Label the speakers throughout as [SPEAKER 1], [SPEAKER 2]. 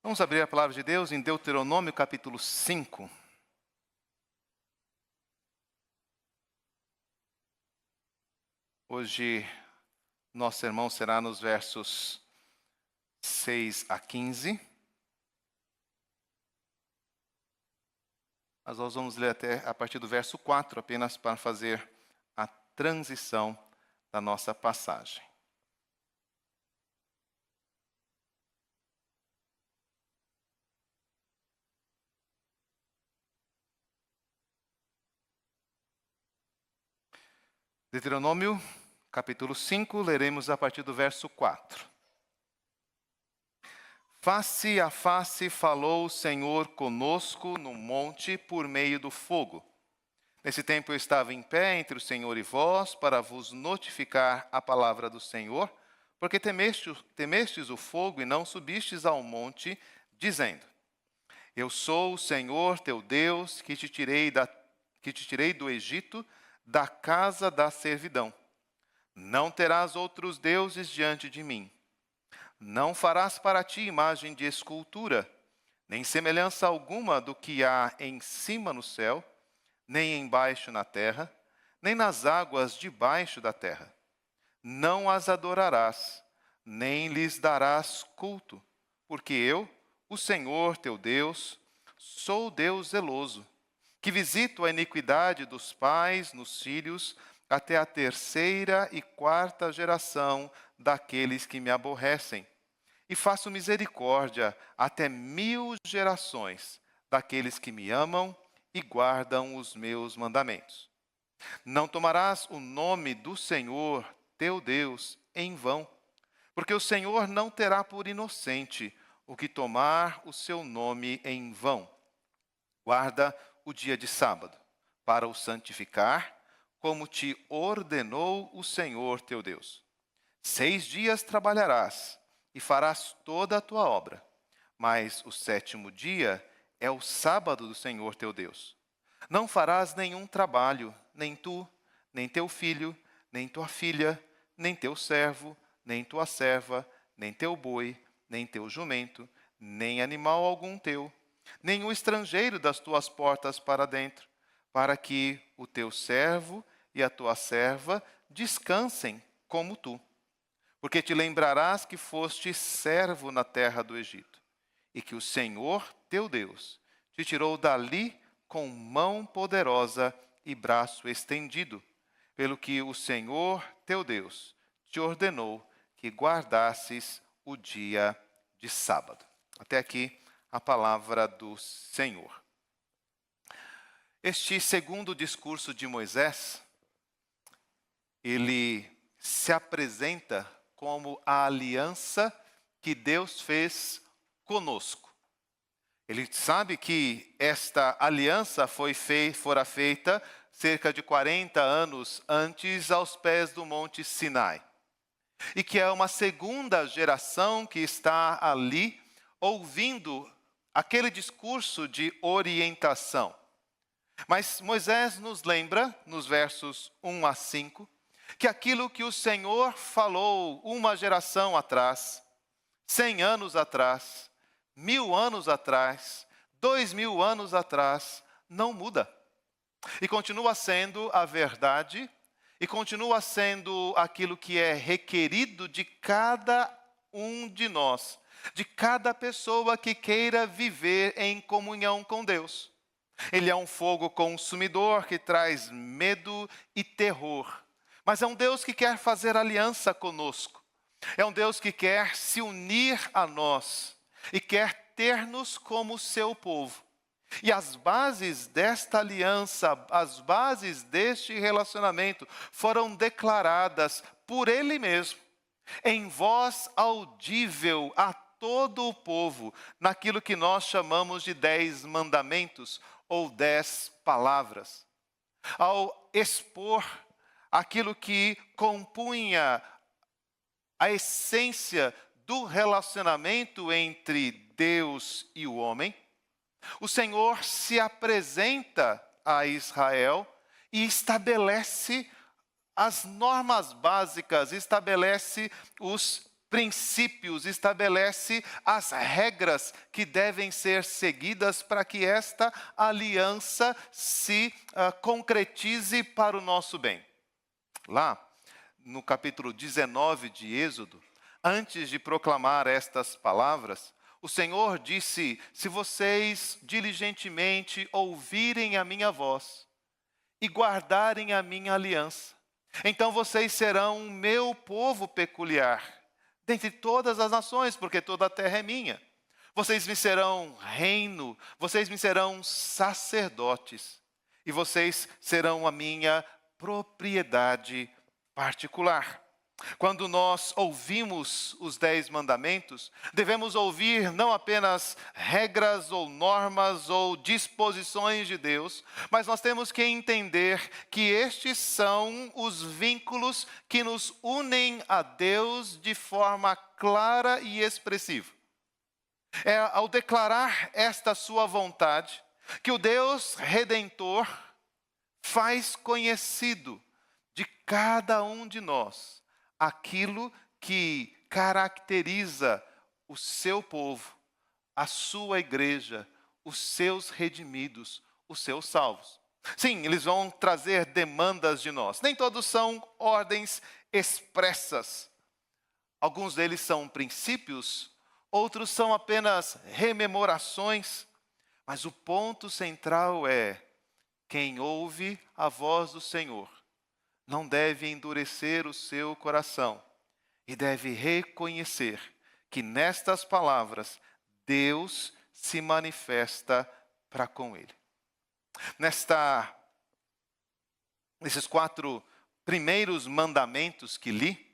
[SPEAKER 1] Vamos abrir a palavra de Deus em Deuteronômio capítulo 5. Hoje, nosso sermão será nos versos 6 a 15. Mas nós vamos ler até a partir do verso 4, apenas para fazer a transição da nossa passagem. Deuteronômio, capítulo 5, leremos a partir do verso 4. Face a face falou o Senhor conosco no monte por meio do fogo. Nesse tempo eu estava em pé entre o Senhor e vós, para vos notificar a palavra do Senhor, porque temestes o fogo e não subistes ao monte, dizendo: Eu sou o Senhor teu Deus, que te tirei do Egito, da casa da servidão. Não terás outros deuses diante de mim. Não farás para ti imagem de escultura, nem semelhança alguma do que há em cima no céu, nem embaixo na terra, nem nas águas debaixo da terra. Não as adorarás, nem lhes darás culto, porque eu, o Senhor teu Deus, sou Deus zeloso, que visito a iniquidade dos pais nos filhos até a 3ª e 4ª geração daqueles que me aborrecem, e faço misericórdia até 1000 gerações daqueles que me amam e guardam os meus mandamentos. Não tomarás o nome do Senhor teu Deus em vão, porque o Senhor não terá por inocente o que tomar o seu nome em vão. Guarda o dia de sábado, para o santificar, como te ordenou o Senhor teu Deus. 6 dias trabalharás e farás toda a tua obra, mas o 7º dia é o sábado do Senhor teu Deus. Não farás nenhum trabalho, nem tu, nem teu filho, nem tua filha, nem teu servo, nem tua serva, nem teu boi, nem teu jumento, nem animal algum teu, nem o estrangeiro das tuas portas para dentro, para que o teu servo e a tua serva descansem como tu. Porque te lembrarás que foste servo na terra do Egito, e que o Senhor teu Deus te tirou dali com mão poderosa e braço estendido, pelo que o Senhor teu Deus te ordenou que guardasses o dia de sábado. Até aqui a palavra do Senhor. Este segundo discurso de Moisés, ele se apresenta como a aliança que Deus fez conosco. Ele sabe que esta aliança fora feita cerca de 40 anos antes aos pés do Monte Sinai. E que é uma segunda geração que está ali ouvindo aquele discurso de orientação. Mas Moisés nos lembra, nos versos 1 a 5, que aquilo que o Senhor falou uma geração atrás, 100 anos atrás, 1000 anos atrás, 2000 anos atrás, não muda. E continua sendo a verdade, e continua sendo aquilo que é requerido de cada um de nós, de cada pessoa que queira viver em comunhão com Deus. Ele é um fogo consumidor que traz medo e terror, mas é um Deus que quer fazer aliança conosco. É um Deus que quer se unir a nós e quer ter-nos como seu povo. E as bases desta aliança, as bases deste relacionamento foram declaradas por Ele mesmo, em voz audível a todo o povo, naquilo que nós chamamos de 10 mandamentos ou 10 palavras. Ao expor aquilo que compunha a essência do relacionamento entre Deus e o homem, o Senhor se apresenta a Israel e estabelece as normas básicas, estabelece os princípios, estabelece as regras que devem ser seguidas para que esta aliança se concretize para o nosso bem. Lá, no capítulo 19 de Êxodo, antes de proclamar estas palavras, o Senhor disse: se vocês diligentemente ouvirem a minha voz e guardarem a minha aliança, então vocês serão o meu povo peculiar, dentre todas as nações, porque toda a terra é minha. Vocês me serão reino, vocês me serão sacerdotes, e vocês serão a minha propriedade particular. Quando nós ouvimos os 10 mandamentos, devemos ouvir não apenas regras ou normas ou disposições de Deus, mas nós temos que entender que estes são os vínculos que nos unem a Deus de forma clara e expressiva. É ao declarar esta sua vontade que o Deus Redentor faz conhecido de cada um de nós aquilo que caracteriza o seu povo, a sua igreja, os seus redimidos, os seus salvos. Sim, eles vão trazer demandas de nós. Nem todos são ordens expressas. Alguns deles são princípios, outros são apenas rememorações. Mas o ponto central é: quem ouve a voz do Senhor não deve endurecer o seu coração e deve reconhecer que nestas palavras Deus se manifesta para com ele. Nesses 4 primeiros mandamentos que li,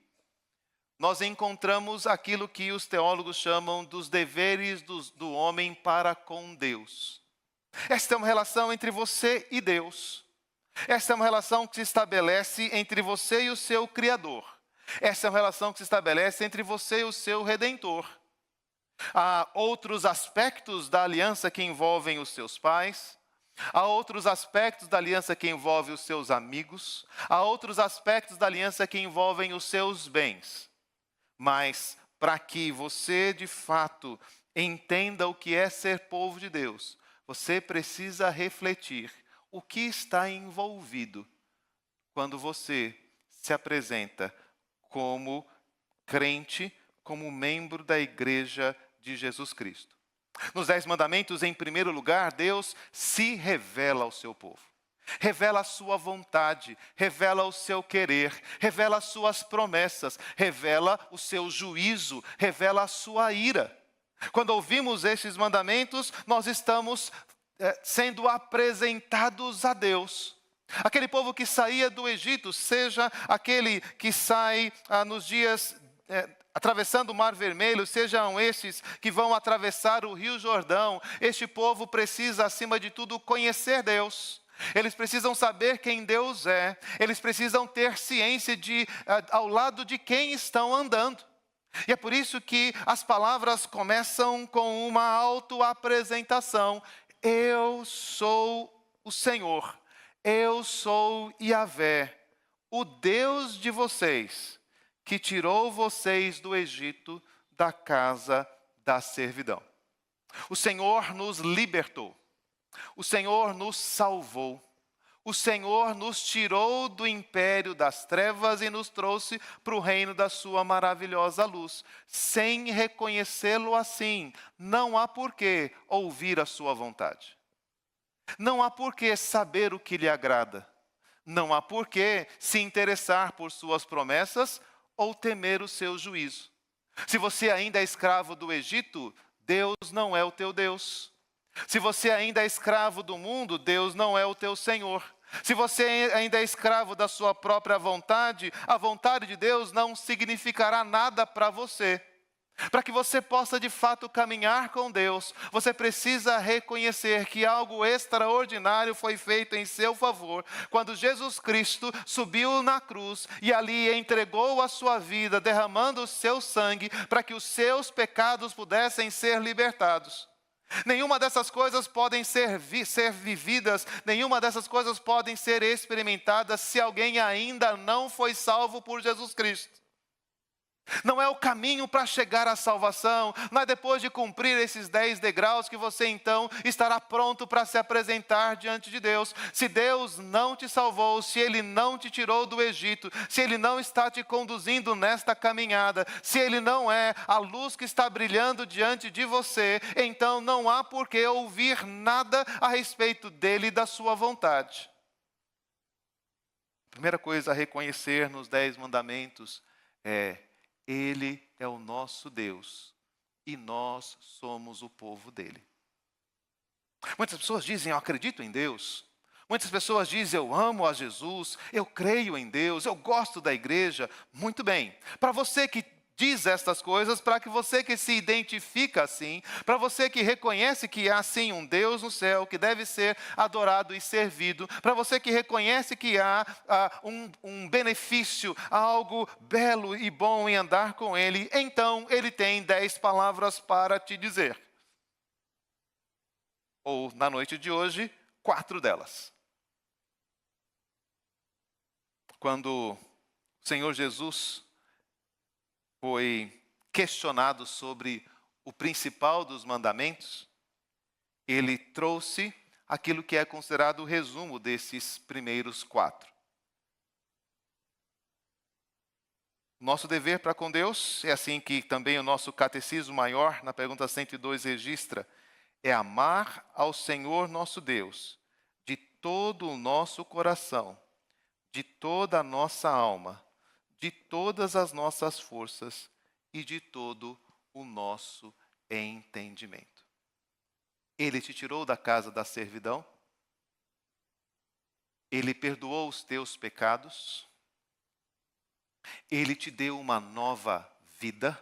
[SPEAKER 1] nós encontramos aquilo que os teólogos chamam dos deveres do homem para com Deus. Esta é uma relação entre você e Deus. Essa é uma relação que se estabelece entre você e o seu Criador. Essa é uma relação que se estabelece entre você e o seu Redentor. Há outros aspectos da aliança que envolvem os seus pais. Há outros aspectos da aliança que envolvem os seus amigos. Há outros aspectos da aliança que envolvem os seus bens. Mas para que você, de fato, entenda o que é ser povo de Deus, você precisa refletir o que está envolvido quando você se apresenta como crente, como membro da igreja de Jesus Cristo. Nos 10 mandamentos, em primeiro lugar, Deus se revela ao seu povo. Revela a sua vontade, revela o seu querer, revela as suas promessas, revela o seu juízo, revela a sua ira. Quando ouvimos estes mandamentos, nós estamos sendo apresentados a Deus. Aquele povo que saía do Egito, seja aquele que sai nos dias atravessando o Mar Vermelho, sejam estes que vão atravessar o Rio Jordão, este povo precisa, acima de tudo, conhecer Deus. Eles precisam saber quem Deus é. Eles precisam ter ciência ao lado de quem estão andando. E é por isso que as palavras começam com uma autoapresentação. Eu sou o Senhor, eu sou Yahvé, o Deus de vocês, que tirou vocês do Egito, da casa da servidão. O Senhor nos libertou, o Senhor nos salvou, o Senhor nos tirou do império das trevas e nos trouxe para o reino da sua maravilhosa luz. Sem reconhecê-lo assim, não há por que ouvir a sua vontade. Não há por que saber o que lhe agrada. Não há por que se interessar por suas promessas ou temer o seu juízo. Se você ainda é escravo do Egito, Deus não é o teu Deus. Se você ainda é escravo do mundo, Deus não é o teu Senhor. Se você ainda é escravo da sua própria vontade, a vontade de Deus não significará nada para você. Para que você possa de fato caminhar com Deus, você precisa reconhecer que algo extraordinário foi feito em seu favor, quando Jesus Cristo subiu na cruz e ali entregou a sua vida, derramando o seu sangue, para que os seus pecados pudessem ser libertados. Nenhuma dessas coisas podem ser vividas, nenhuma dessas coisas podem ser experimentadas se alguém ainda não foi salvo por Jesus Cristo. Não é o caminho para chegar à salvação. Não é depois de cumprir esses 10 degraus que você então estará pronto para se apresentar diante de Deus. Se Deus não te salvou, se Ele não te tirou do Egito, se Ele não está te conduzindo nesta caminhada, se Ele não é a luz que está brilhando diante de você, então não há por que ouvir nada a respeito dEle e da sua vontade. A primeira coisa a reconhecer nos 10 mandamentos é: Ele é o nosso Deus e nós somos o povo dele. Muitas pessoas dizem: eu acredito em Deus. Muitas pessoas dizem: eu amo a Jesus, eu creio em Deus, eu gosto da igreja. Muito bem. Para você que diz estas coisas, para que você que se identifica assim, para você que reconhece que há sim um Deus no céu que deve ser adorado e servido, para você que reconhece que há um benefício, algo belo e bom em andar com Ele, então Ele tem 10 palavras para te dizer. Ou, na noite de hoje, 4 delas. Quando o Senhor Jesus foi questionado sobre o principal dos mandamentos, ele trouxe aquilo que é considerado o resumo desses primeiros 4. Nosso dever para com Deus, é assim que também o nosso catecismo maior, na pergunta 102, registra, é amar ao Senhor nosso Deus de todo o nosso coração, de toda a nossa alma, de todas as nossas forças e de todo o nosso entendimento. Ele te tirou da casa da servidão, Ele perdoou os teus pecados, Ele te deu uma nova vida,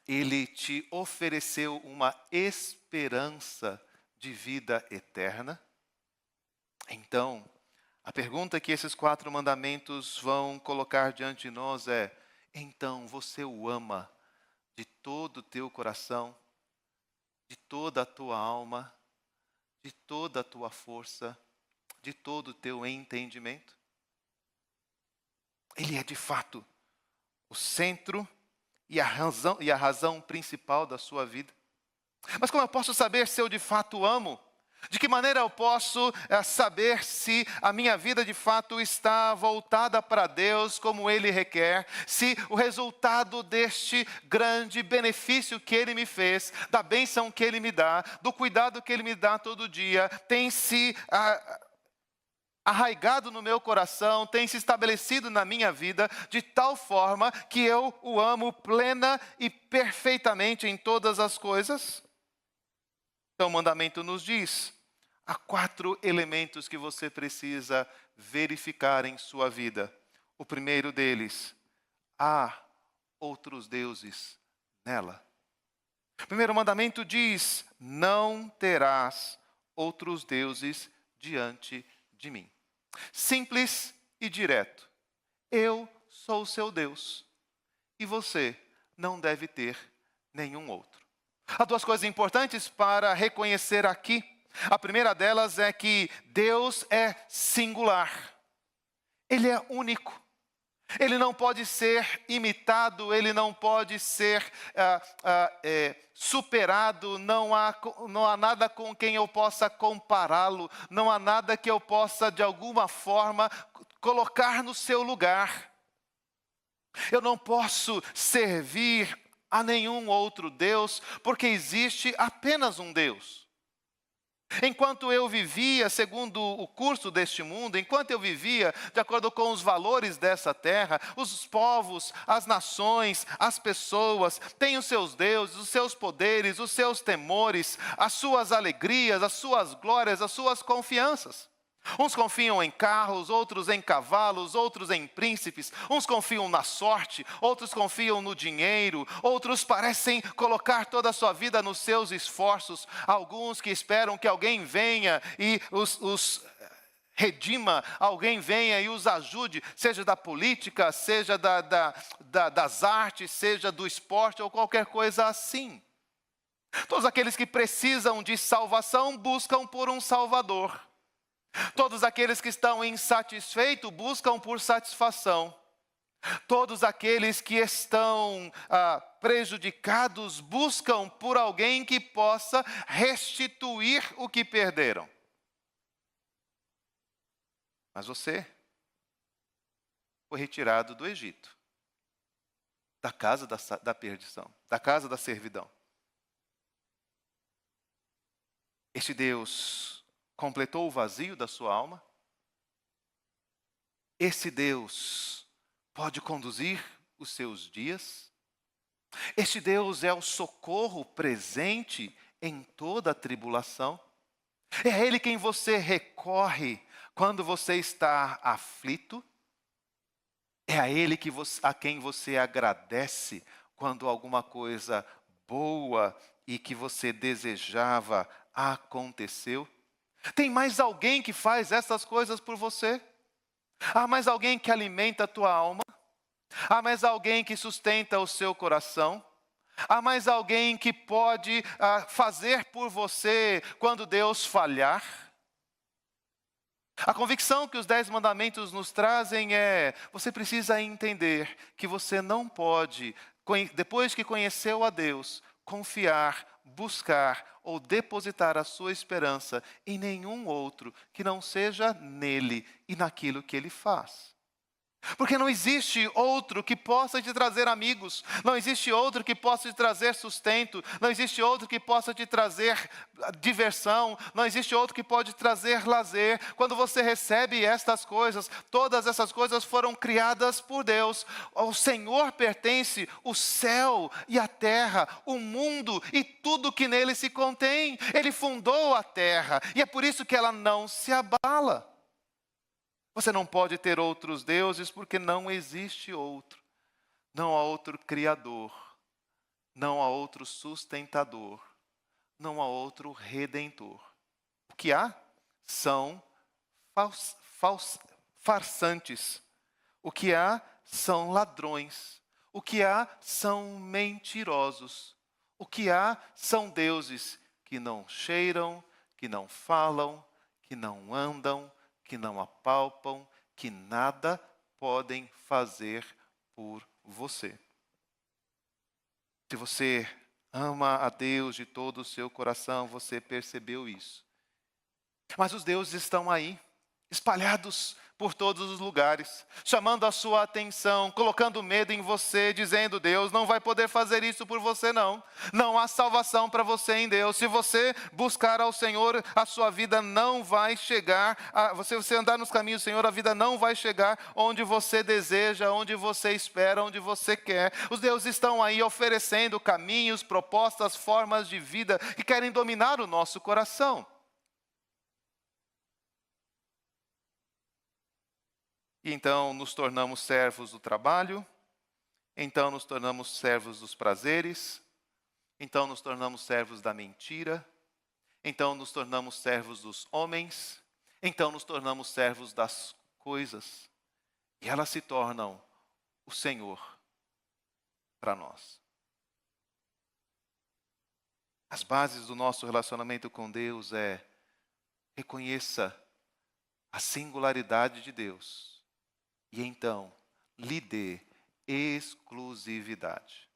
[SPEAKER 1] Ele te ofereceu uma esperança de vida eterna. Então, a pergunta que esses 4 mandamentos vão colocar diante de nós é: então você o ama de todo o teu coração, de toda a tua alma, de toda a tua força, de todo o teu entendimento? Ele é de fato o centro e a razão principal da sua vida. Mas como eu posso saber se eu de fato amo? De que maneira eu posso saber se a minha vida de fato está voltada para Deus como Ele requer? Se o resultado deste grande benefício que Ele me fez, da bênção que Ele me dá, do cuidado que Ele me dá todo dia, tem se arraigado no meu coração, tem se estabelecido na minha vida de tal forma que eu o amo plena e perfeitamente em todas as coisas? Então o mandamento nos diz: há 4 elementos que você precisa verificar em sua vida. O primeiro deles: há outros deuses nela. O primeiro mandamento diz: não terás outros deuses diante de mim. Simples e direto. Eu sou o seu Deus e você não deve ter nenhum outro. Há 2 coisas importantes para reconhecer aqui. A primeira delas é que Deus é singular. Ele é único. Ele não pode ser imitado, ele não pode ser superado, não há nada com quem eu possa compará-lo, não há nada que eu possa de alguma forma colocar no seu lugar. Eu não posso servir a nenhum outro Deus, porque existe apenas um Deus. Enquanto eu vivia segundo o curso deste mundo, enquanto eu vivia de acordo com os valores dessa terra, os povos, as nações, as pessoas têm os seus deuses, os seus poderes, os seus temores, as suas alegrias, as suas glórias, as suas confianças. Uns confiam em carros, outros em cavalos, outros em príncipes. Uns confiam na sorte, outros confiam no dinheiro. Outros parecem colocar toda a sua vida nos seus esforços. Alguns que esperam que alguém venha e os redima, alguém venha e os ajude, seja da política, seja das artes, seja do esporte ou qualquer coisa assim. Todos aqueles que precisam de salvação buscam por um Salvador. Todos aqueles que estão insatisfeitos buscam por satisfação. Todos aqueles que estão prejudicados buscam por alguém que possa restituir o que perderam. Mas você foi retirado do Egito, da casa da perdição, da casa da servidão. Este Deus completou o vazio da sua alma. Esse Deus pode conduzir os seus dias. Este Deus é o socorro presente em toda a tribulação. É a Ele quem você recorre quando você está aflito. É a Ele a quem você agradece quando alguma coisa boa e que você desejava aconteceu. Tem mais alguém que faz essas coisas por você? Há mais alguém que alimenta a tua alma? Há mais alguém que sustenta o seu coração? Há mais alguém que pode fazer por você quando Deus falhar? A convicção que os 10 mandamentos nos trazem é: você precisa entender que você não pode, depois que conheceu a Deus, confiar, buscar ou depositar a sua esperança em nenhum outro que não seja nele e naquilo que ele faz. Porque não existe outro que possa te trazer amigos, não existe outro que possa te trazer sustento, não existe outro que possa te trazer diversão, não existe outro que pode trazer lazer. Quando você recebe estas coisas, todas essas coisas foram criadas por Deus. Ao Senhor pertence o céu e a terra, o mundo e tudo que nele se contém. Ele fundou a terra e é por isso que ela não se abala. Você não pode ter outros deuses porque não existe outro. Não há outro criador, não há outro sustentador, não há outro redentor. O que há são farsantes. O que há são ladrões. O que há são mentirosos. O que há são deuses que não cheiram, que não falam, que não andam, que não apalpam, que nada podem fazer por você. Se você ama a Deus de todo o seu coração, você percebeu isso. Mas os deuses estão aí, espalhados por todos os lugares, chamando a sua atenção, colocando medo em você, dizendo: Deus não vai poder fazer isso por você não. Não há salvação para você em Deus. Se você buscar ao Senhor, a sua vida não vai chegar, se você andar nos caminhos do Senhor, a vida não vai chegar onde você deseja, onde você espera, onde você quer. Os deuses estão aí oferecendo caminhos, propostas, formas de vida que querem dominar o nosso coração. E então nos tornamos servos do trabalho, então nos tornamos servos dos prazeres, então nos tornamos servos da mentira, então nos tornamos servos dos homens, então nos tornamos servos das coisas. E elas se tornam o Senhor para nós. As bases do nosso relacionamento com Deus é: reconheça a singularidade de Deus. E então, lhe dê exclusividade.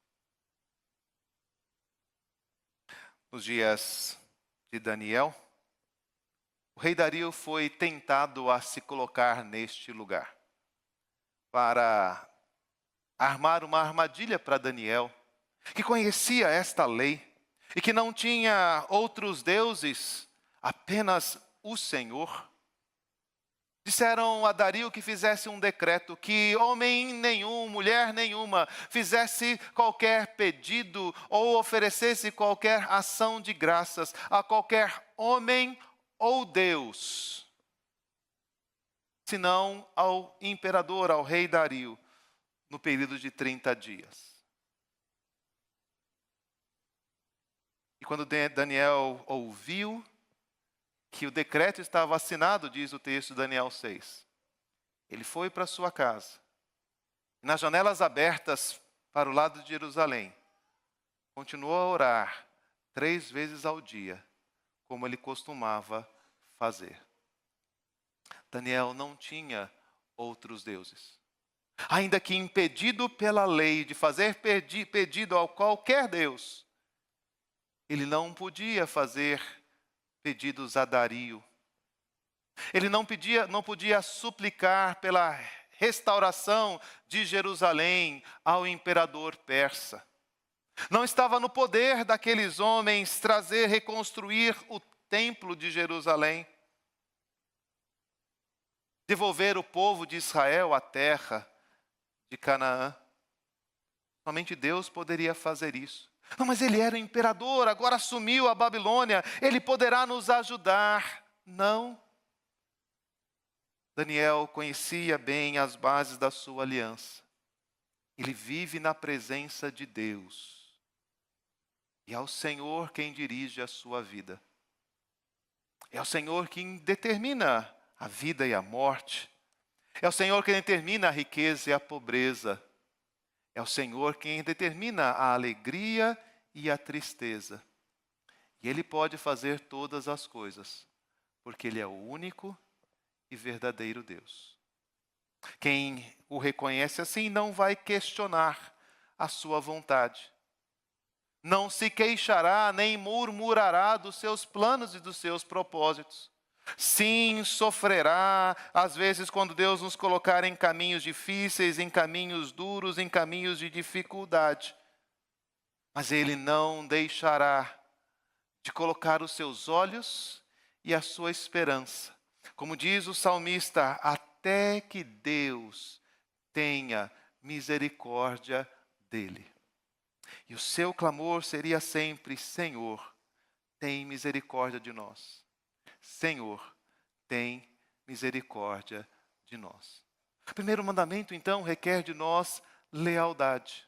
[SPEAKER 1] Nos dias de Daniel, o rei Dario foi tentado a se colocar neste lugar, para armar uma armadilha para Daniel, que conhecia esta lei, e que não tinha outros deuses, apenas o Senhor. Disseram a Dario que fizesse um decreto, que homem nenhum, mulher nenhuma, fizesse qualquer pedido ou oferecesse qualquer ação de graças a qualquer homem ou Deus, senão ao imperador, ao rei Dario, no período de 30 dias. E quando Daniel ouviu que o decreto estava assinado, diz o texto de Daniel 6. Ele foi para sua casa. Nas janelas abertas para o lado de Jerusalém, continuou a orar 3 vezes ao dia, como ele costumava fazer. Daniel não tinha outros deuses. Ainda que impedido pela lei de fazer pedido a qualquer Deus, ele não podia fazer pedidos a Dario. Ele não podia suplicar pela restauração de Jerusalém ao imperador persa. Não estava no poder daqueles homens reconstruir o templo de Jerusalém, devolver o povo de Israel à terra de Canaã. Somente Deus poderia fazer isso. Não, mas ele era o imperador, agora assumiu a Babilônia, ele poderá nos ajudar. Não. Daniel conhecia bem as bases da sua aliança. Ele vive na presença de Deus. E é o Senhor quem dirige a sua vida. É o Senhor quem determina a vida e a morte. É o Senhor quem determina a riqueza e a pobreza. É o Senhor quem determina a alegria e a tristeza. E Ele pode fazer todas as coisas, porque Ele é o único e verdadeiro Deus. Quem o reconhece assim não vai questionar a sua vontade. Não se queixará nem murmurará dos seus planos e dos seus propósitos. Sim, sofrerá, às vezes, quando Deus nos colocar em caminhos difíceis, em caminhos duros, em caminhos de dificuldade. Mas Ele não deixará de colocar os seus olhos e a sua esperança. Como diz o salmista, até que Deus tenha misericórdia dele. E o seu clamor seria sempre: Senhor, tem misericórdia de nós. Senhor, tem misericórdia de nós. O primeiro mandamento, então, requer de nós lealdade.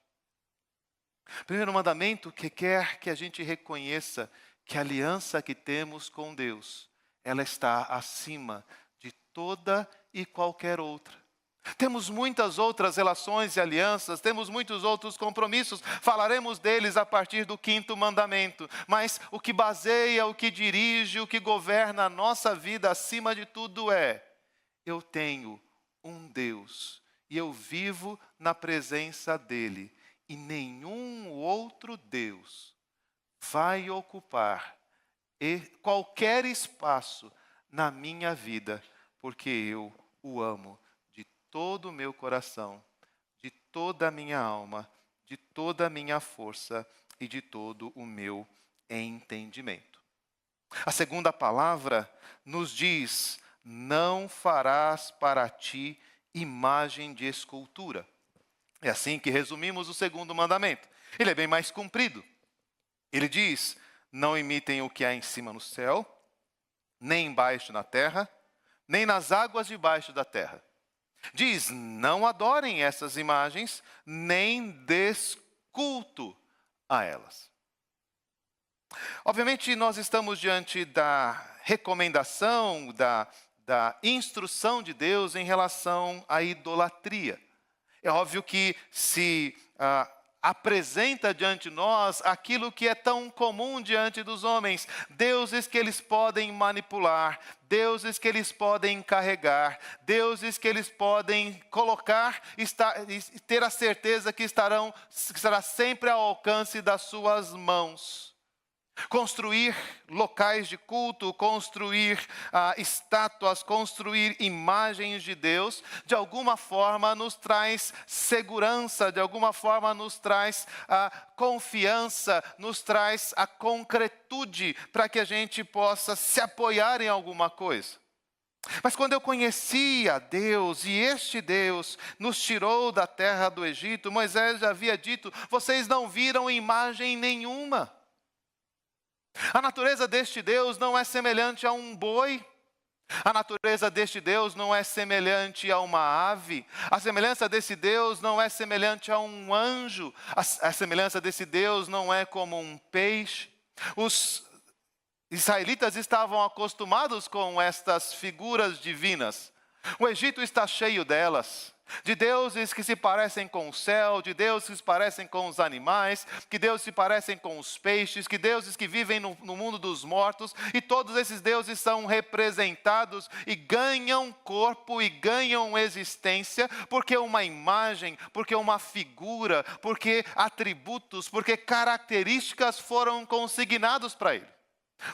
[SPEAKER 1] O primeiro mandamento requer que a gente reconheça que a aliança que temos com Deus, ela está acima de toda e qualquer outra. Temos muitas outras relações e alianças, temos muitos outros compromissos, falaremos deles a partir do 5º mandamento, mas o que baseia, o que dirige, o que governa a nossa vida acima de tudo é: eu tenho um Deus e eu vivo na presença dEle, e nenhum outro Deus vai ocupar qualquer espaço na minha vida, porque eu o amo de todo o meu coração, de toda a minha alma, de toda a minha força e de todo o meu entendimento. A segunda palavra nos diz: não farás para ti imagem de escultura. É assim que resumimos o segundo mandamento. Ele é bem mais comprido. Ele diz: não imitem o que há em cima no céu, nem embaixo na terra, nem nas águas debaixo da terra. Diz: não adorem essas imagens, nem des culto a elas. Obviamente, nós estamos diante da recomendação, da instrução de Deus em relação à idolatria. É óbvio que se apresenta diante de nós aquilo que é tão comum diante dos homens, deuses que eles podem manipular, deuses que eles podem carregar, deuses que eles podem colocar e ter a certeza que estará sempre ao alcance das suas mãos. Construir locais de culto, construir estátuas, construir imagens de Deus, de alguma forma nos traz segurança, de alguma forma nos traz confiança, nos traz a concretude para que a gente possa se apoiar em alguma coisa. Mas quando eu conheci a Deus, e este Deus nos tirou da terra do Egito, Moisés já havia dito: vocês não viram imagem nenhuma. A natureza deste Deus não é semelhante a um boi. A natureza deste Deus não é semelhante a uma ave. A semelhança desse Deus não é semelhante a um anjo. A semelhança desse Deus não é como um peixe. Os israelitas estavam acostumados com estas figuras divinas. O Egito está cheio delas, de deuses que se parecem com o céu, de deuses que se parecem com os animais, que deuses se parecem com os peixes, que deuses que vivem no mundo dos mortos, e todos esses deuses são representados e ganham corpo e ganham existência, porque uma imagem, porque uma figura, porque atributos, porque características foram consignados para ele.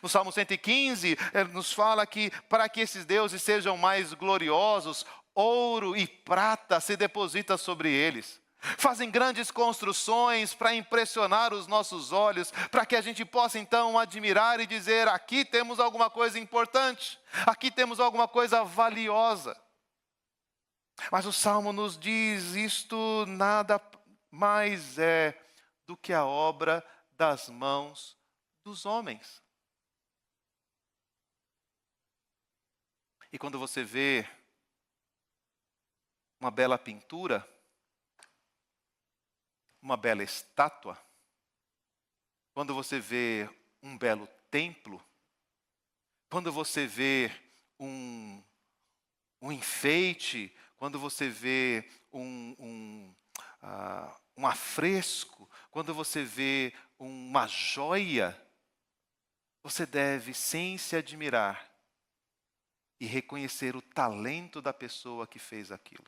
[SPEAKER 1] No Salmo 115, nos fala que para que esses deuses sejam mais gloriosos, ouro e prata se deposita sobre eles. Fazem grandes construções para impressionar os nossos olhos, para que a gente possa então admirar e dizer: aqui temos alguma coisa importante, aqui temos alguma coisa valiosa. Mas o Salmo nos diz: isto nada mais é do que a obra das mãos dos homens. E quando você vê uma bela pintura, uma bela estátua, quando você vê um belo templo, quando você vê um enfeite, quando você vê um afresco, quando você vê uma joia, você deve, sem se admirar, e reconhecer o talento da pessoa que fez aquilo.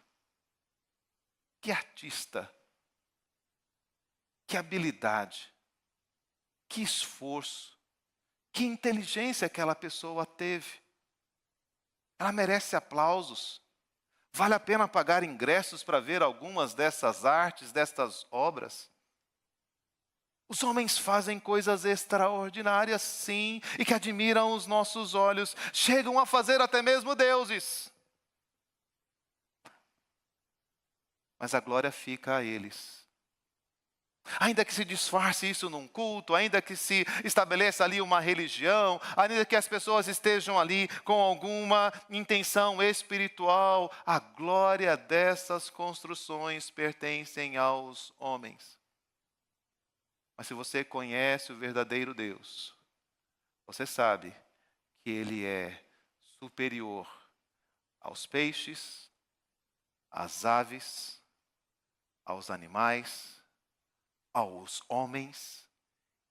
[SPEAKER 1] Que artista, que habilidade, que esforço, que inteligência aquela pessoa teve. Ela merece aplausos. Vale a pena pagar ingressos para ver algumas dessas artes, destas obras. Os homens fazem coisas extraordinárias, sim, e que admiram os nossos olhos. Chegam a fazer até mesmo deuses. Mas a glória fica a eles. Ainda que se disfarce isso num culto, ainda que se estabeleça ali uma religião, ainda que as pessoas estejam ali com alguma intenção espiritual, a glória dessas construções pertencem aos homens. Mas se você conhece o verdadeiro Deus, você sabe que Ele é superior aos peixes, às aves, aos animais, aos homens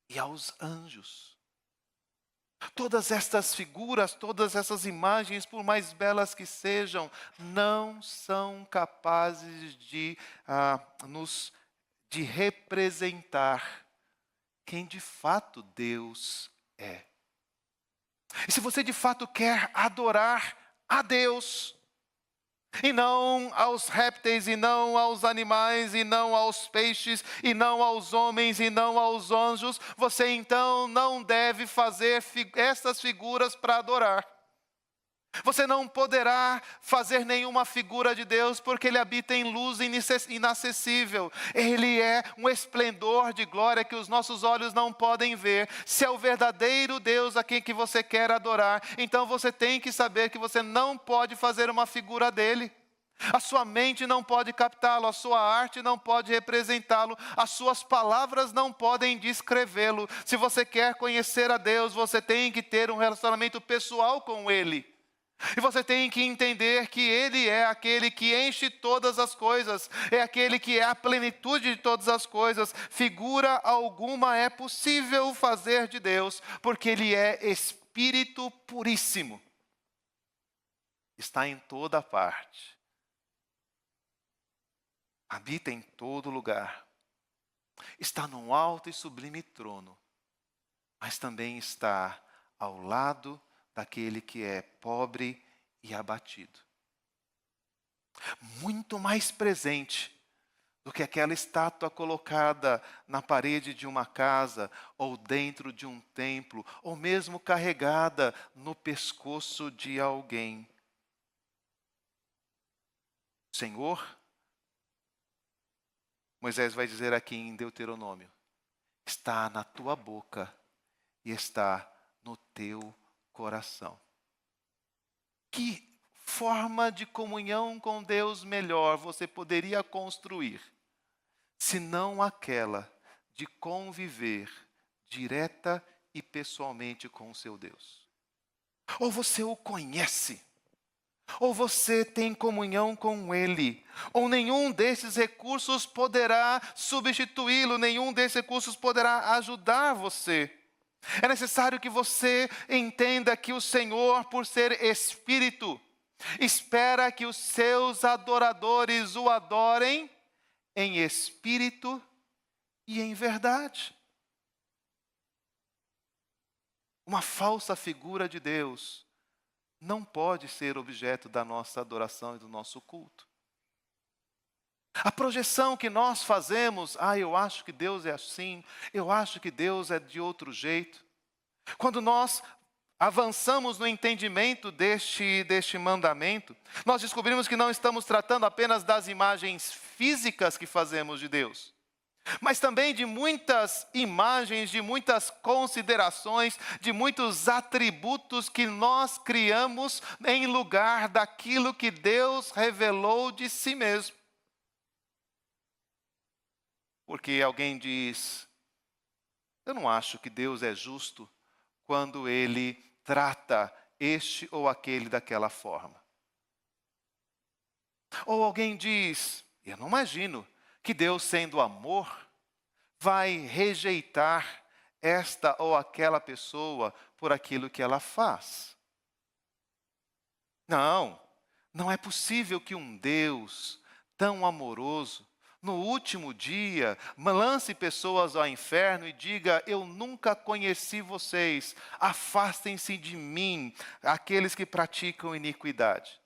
[SPEAKER 1] e aos anjos. Todas estas figuras, todas essas imagens, por mais belas que sejam, não são capazes de representar quem de fato Deus é. E se você de fato quer adorar a Deus, e não aos répteis, e não aos animais, e não aos peixes, e não aos homens, e não aos anjos, você então não deve fazer estas figuras para adorar. Você não poderá fazer nenhuma figura de Deus, porque Ele habita em luz inacessível. Ele é um esplendor de glória que os nossos olhos não podem ver. Se é o verdadeiro Deus a quem que você quer adorar, então você tem que saber que você não pode fazer uma figura dele. A sua mente não pode captá-lo, a sua arte não pode representá-lo, as suas palavras não podem descrevê-lo. Se você quer conhecer a Deus, você tem que ter um relacionamento pessoal com Ele. E você tem que entender que Ele é aquele que enche todas as coisas, é aquele que é a plenitude de todas as coisas. Figura alguma é possível fazer de Deus, porque Ele é Espírito puríssimo. Está em toda parte. Habita em todo lugar. Está num alto e sublime trono, mas também está ao lado daquele que é pobre e abatido. Muito mais presente do que aquela estátua colocada na parede de uma casa, ou dentro de um templo, ou mesmo carregada no pescoço de alguém. Senhor, Moisés vai dizer aqui em Deuteronômio, está na tua boca e está no teu coração. Que forma de comunhão com Deus melhor você poderia construir, se não aquela de conviver direta e pessoalmente com o seu Deus? Ou você o conhece, Ou você tem comunhão com Ele, ou nenhum desses recursos poderá substituí-lo, nenhum desses recursos poderá ajudar você. É necessário que você entenda que o Senhor, por ser Espírito, espera que os seus adoradores o adorem em espírito e em verdade. Uma falsa figura de Deus não pode ser objeto da nossa adoração e do nosso culto. A projeção que nós fazemos, eu acho que Deus é assim, eu acho que Deus é de outro jeito. Quando nós avançamos no entendimento deste mandamento, nós descobrimos que não estamos tratando apenas das imagens físicas que fazemos de Deus, mas também de muitas imagens, de muitas considerações, de muitos atributos que nós criamos em lugar daquilo que Deus revelou de si mesmo. Porque alguém diz, eu não acho que Deus é justo quando Ele trata este ou aquele daquela forma. Ou alguém diz, eu não imagino que Deus, sendo amor, vai rejeitar esta ou aquela pessoa por aquilo que ela faz. Não é possível que um Deus tão amoroso, no último dia, lance pessoas ao inferno e diga, eu nunca conheci vocês, afastem-se de mim, aqueles que praticam iniquidade.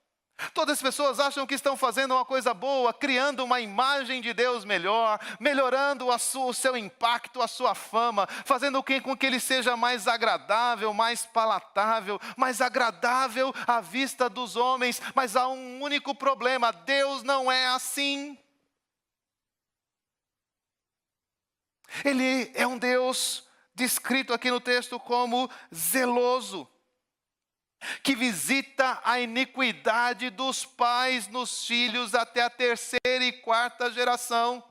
[SPEAKER 1] Todas as pessoas acham que estão fazendo uma coisa boa, criando uma imagem de Deus melhor, melhorando o seu impacto, a sua fama, fazendo com que ele seja mais agradável, mais palatável, mais agradável à vista dos homens. Mas há um único problema, Deus não é assim. Ele é um Deus descrito aqui no texto como zeloso, que visita a iniquidade dos pais nos filhos até a terceira e quarta geração.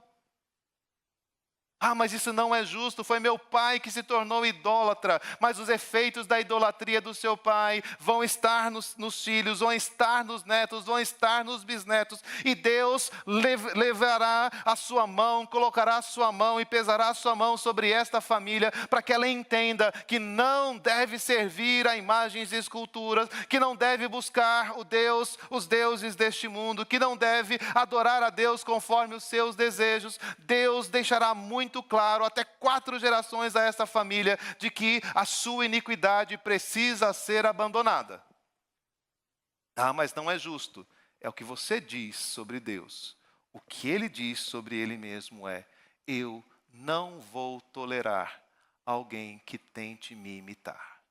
[SPEAKER 1] Mas isso não é justo, foi meu pai que se tornou idólatra, mas os efeitos da idolatria do seu pai vão estar nos filhos, vão estar nos netos, vão estar nos bisnetos, e Deus levará a sua mão, colocará a sua mão e pesará a sua mão sobre esta família, para que ela entenda que não deve servir a imagens e esculturas, que não deve buscar os deuses deste mundo, que não deve adorar a Deus conforme os seus desejos. Deus deixará muito claro, até 4 gerações a esta família, de que a sua iniquidade precisa ser abandonada. Mas não é justo. É o que você diz sobre Deus. O que Ele diz sobre Ele mesmo é, eu não vou tolerar alguém que tente me imitar.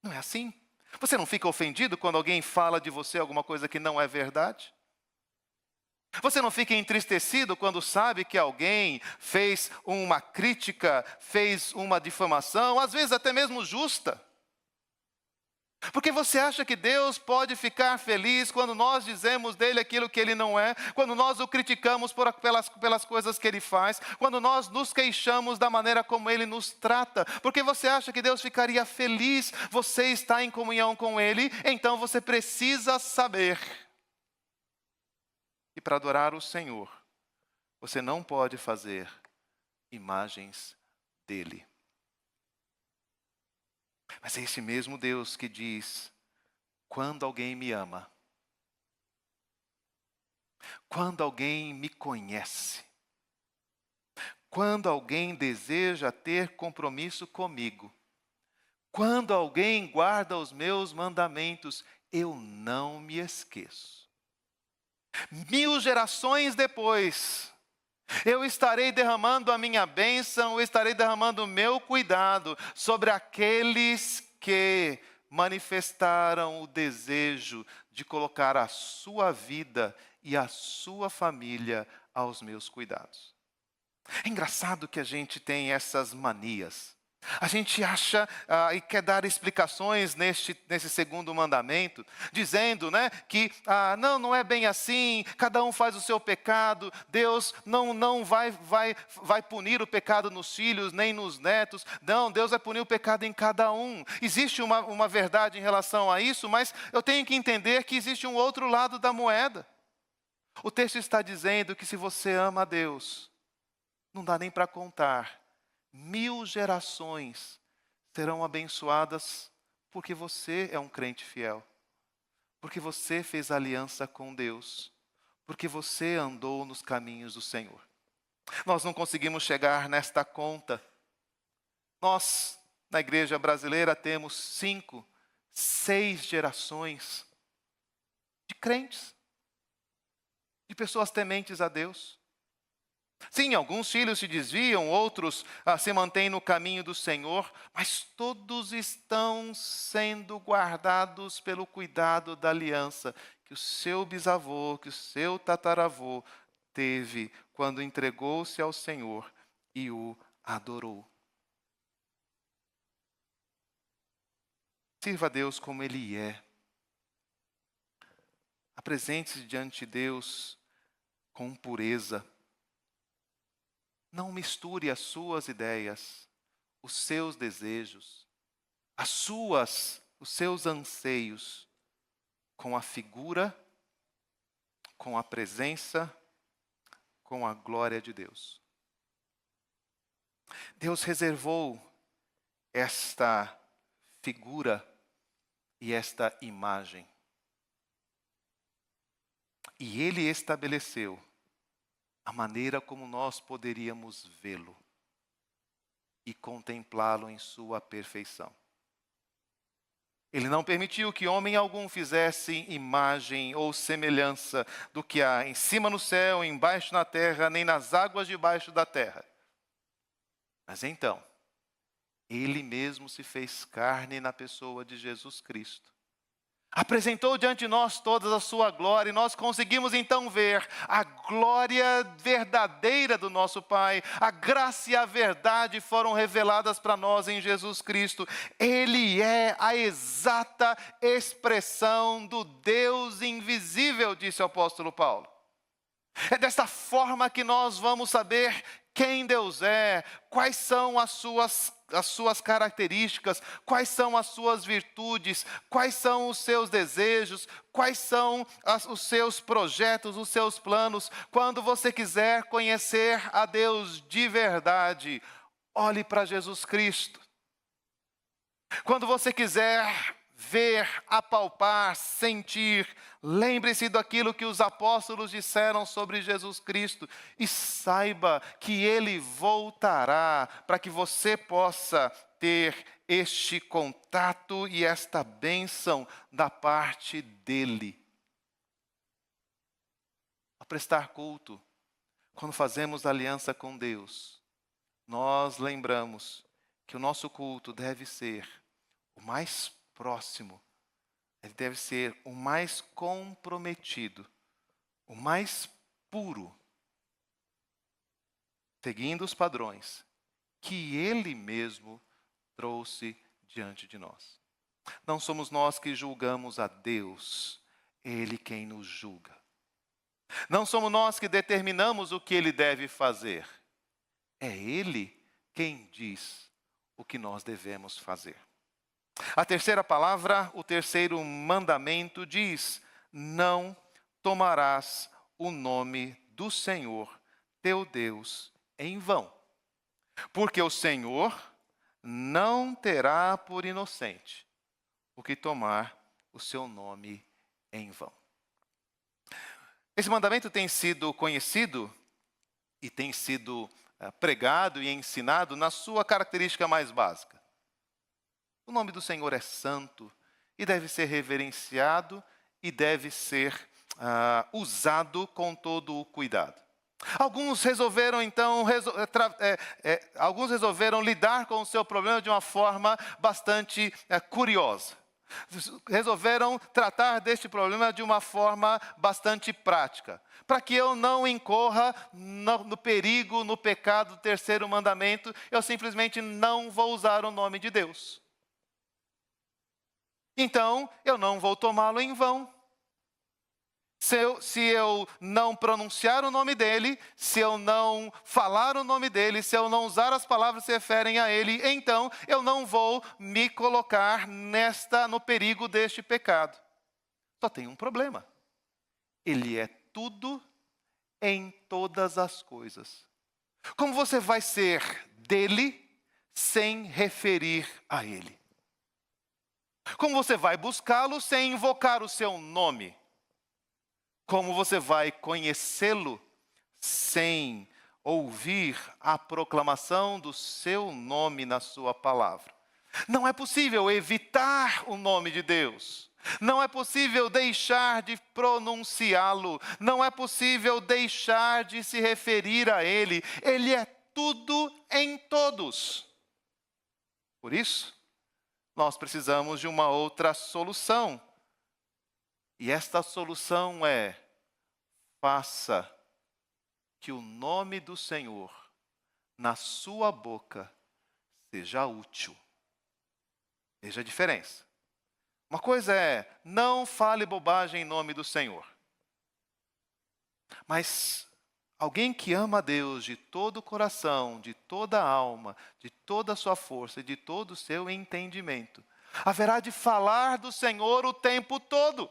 [SPEAKER 1] Não é assim? Você não fica ofendido quando alguém fala de você alguma coisa que não é verdade? Você não fica entristecido quando sabe que alguém fez uma crítica, fez uma difamação, às vezes até mesmo justa? Porque você acha que Deus pode ficar feliz quando nós dizemos dele aquilo que ele não é, quando nós o criticamos pelas coisas que ele faz, quando nós nos queixamos da maneira como ele nos trata? Porque você acha que Deus ficaria feliz? Você está em comunhão com ele, então você precisa saber. E para adorar o Senhor, você não pode fazer imagens dele. Mas é esse mesmo Deus que diz, quando alguém me ama, quando alguém me conhece, quando alguém deseja ter compromisso comigo, quando alguém guarda os meus mandamentos, eu não me esqueço. 1000 gerações depois, eu estarei derramando a minha bênção, eu estarei derramando o meu cuidado sobre aqueles que manifestaram o desejo de colocar a sua vida e a sua família aos meus cuidados. É engraçado que a gente tem essas manias. A gente acha e quer dar explicações nesse segundo mandamento, dizendo, né, que não é bem assim, cada um faz o seu pecado, Deus não vai punir o pecado nos filhos, nem nos netos, não, Deus vai punir o pecado em cada um. Existe uma verdade em relação a isso, mas eu tenho que entender que existe um outro lado da moeda. O texto está dizendo que se você ama a Deus, não dá nem para contar. 1000 gerações serão abençoadas porque você é um crente fiel, porque você fez aliança com Deus, porque você andou nos caminhos do Senhor. Nós não conseguimos chegar nesta conta. Nós, na igreja brasileira, temos 5, 6 gerações de crentes, de pessoas tementes a Deus. Sim, alguns filhos se desviam, outros se mantêm no caminho do Senhor, mas todos estão sendo guardados pelo cuidado da aliança que o seu bisavô, que o seu tataravô teve quando entregou-se ao Senhor e o adorou. Sirva a Deus como Ele é. Apresente-se diante de Deus com pureza. Não misture as suas ideias, os seus desejos, os seus anseios com a figura, com a presença, com a glória de Deus. Deus reservou esta figura e esta imagem. E Ele estabeleceu a maneira como nós poderíamos vê-lo e contemplá-lo em sua perfeição. Ele não permitiu que homem algum fizesse imagem ou semelhança do que há em cima no céu, embaixo na terra, nem nas águas debaixo da terra. Mas então, Ele mesmo se fez carne na pessoa de Jesus Cristo. Apresentou diante de nós toda a sua glória e nós conseguimos então ver a glória verdadeira do nosso Pai. A graça e a verdade foram reveladas para nós em Jesus Cristo. Ele é a exata expressão do Deus invisível, disse o apóstolo Paulo. É desta forma que nós vamos saber quem Deus é, quais são as suas características, quais são as suas virtudes, quais são os seus desejos, quais são os seus projetos, os seus planos. Quando você quiser conhecer a Deus de verdade, olhe para Jesus Cristo. Quando você quiser ver, apalpar, sentir, lembre-se daquilo que os apóstolos disseram sobre Jesus Cristo e saiba que Ele voltará para que você possa ter este contato e esta bênção da parte dEle. Ao prestar culto, quando fazemos aliança com Deus, nós lembramos que o nosso culto deve ser o mais próximo, ele deve ser o mais comprometido, o mais puro, seguindo os padrões que Ele mesmo trouxe diante de nós. Não somos nós que julgamos a Deus, Ele quem nos julga. Não somos nós que determinamos o que Ele deve fazer, é Ele quem diz o que nós devemos fazer. A terceira palavra, o terceiro mandamento diz: não tomarás o nome do Senhor, teu Deus, em vão. Porque o Senhor não terá por inocente o que tomar o seu nome em vão. Esse mandamento tem sido conhecido e tem sido pregado e ensinado na sua característica mais básica. O nome do Senhor é santo e deve ser reverenciado e deve ser usado com todo o cuidado. Alguns resolveram então lidar com o seu problema de uma forma bastante curiosa. resolveram tratar deste problema de uma forma bastante prática. Para que eu não incorra no perigo, no pecado do terceiro mandamento, eu simplesmente não vou usar o nome de Deus. Então, eu não vou tomá-lo em vão. Se eu não pronunciar o nome dele, se eu não falar o nome dele, se eu não usar as palavras que se referem a ele, então eu não vou me colocar no perigo deste pecado. Só tem um problema. Ele é tudo em todas as coisas. Como você vai ser dele sem referir a ele? Como você vai buscá-lo sem invocar o seu nome? Como você vai conhecê-lo sem ouvir a proclamação do seu nome na sua palavra? Não é possível evitar o nome de Deus. Não é possível deixar de pronunciá-lo. Não é possível deixar de se referir a ele. Ele é tudo em todos. Por isso, nós precisamos de uma outra solução. E esta solução é: faça que o nome do Senhor na sua boca seja útil. Veja a diferença. Uma coisa é, não fale bobagem em nome do Senhor. Mas alguém que ama a Deus de todo o coração, de toda a alma, de toda a sua força e de todo o seu entendimento, haverá de falar do Senhor o tempo todo.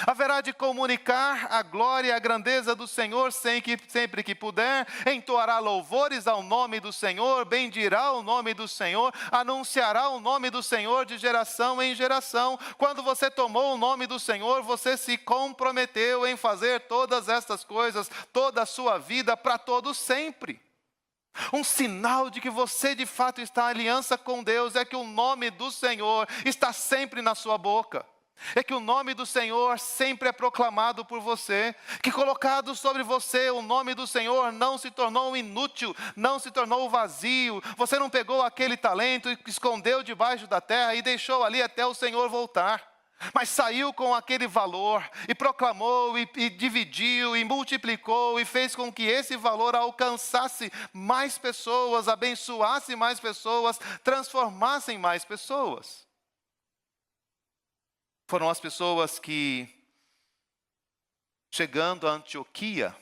[SPEAKER 1] Haverá de comunicar a glória e a grandeza do Senhor sempre que puder, entoará louvores ao nome do Senhor, bendirá o nome do Senhor, anunciará o nome do Senhor de geração em geração. Quando você tomou o nome do Senhor, você se comprometeu em fazer todas estas coisas, toda a sua vida, para todo sempre. Um sinal de que você de fato está em aliança com Deus é que o nome do Senhor está sempre na sua boca. É que o nome do Senhor sempre é proclamado por você, que colocado sobre você o nome do Senhor não se tornou inútil, não se tornou vazio. Você não pegou aquele talento e escondeu debaixo da terra e deixou ali até o Senhor voltar. Mas saiu com aquele valor e proclamou e dividiu e multiplicou e fez com que esse valor alcançasse mais pessoas, abençoasse mais pessoas, transformasse mais pessoas. Foram as pessoas que, chegando a Antioquia,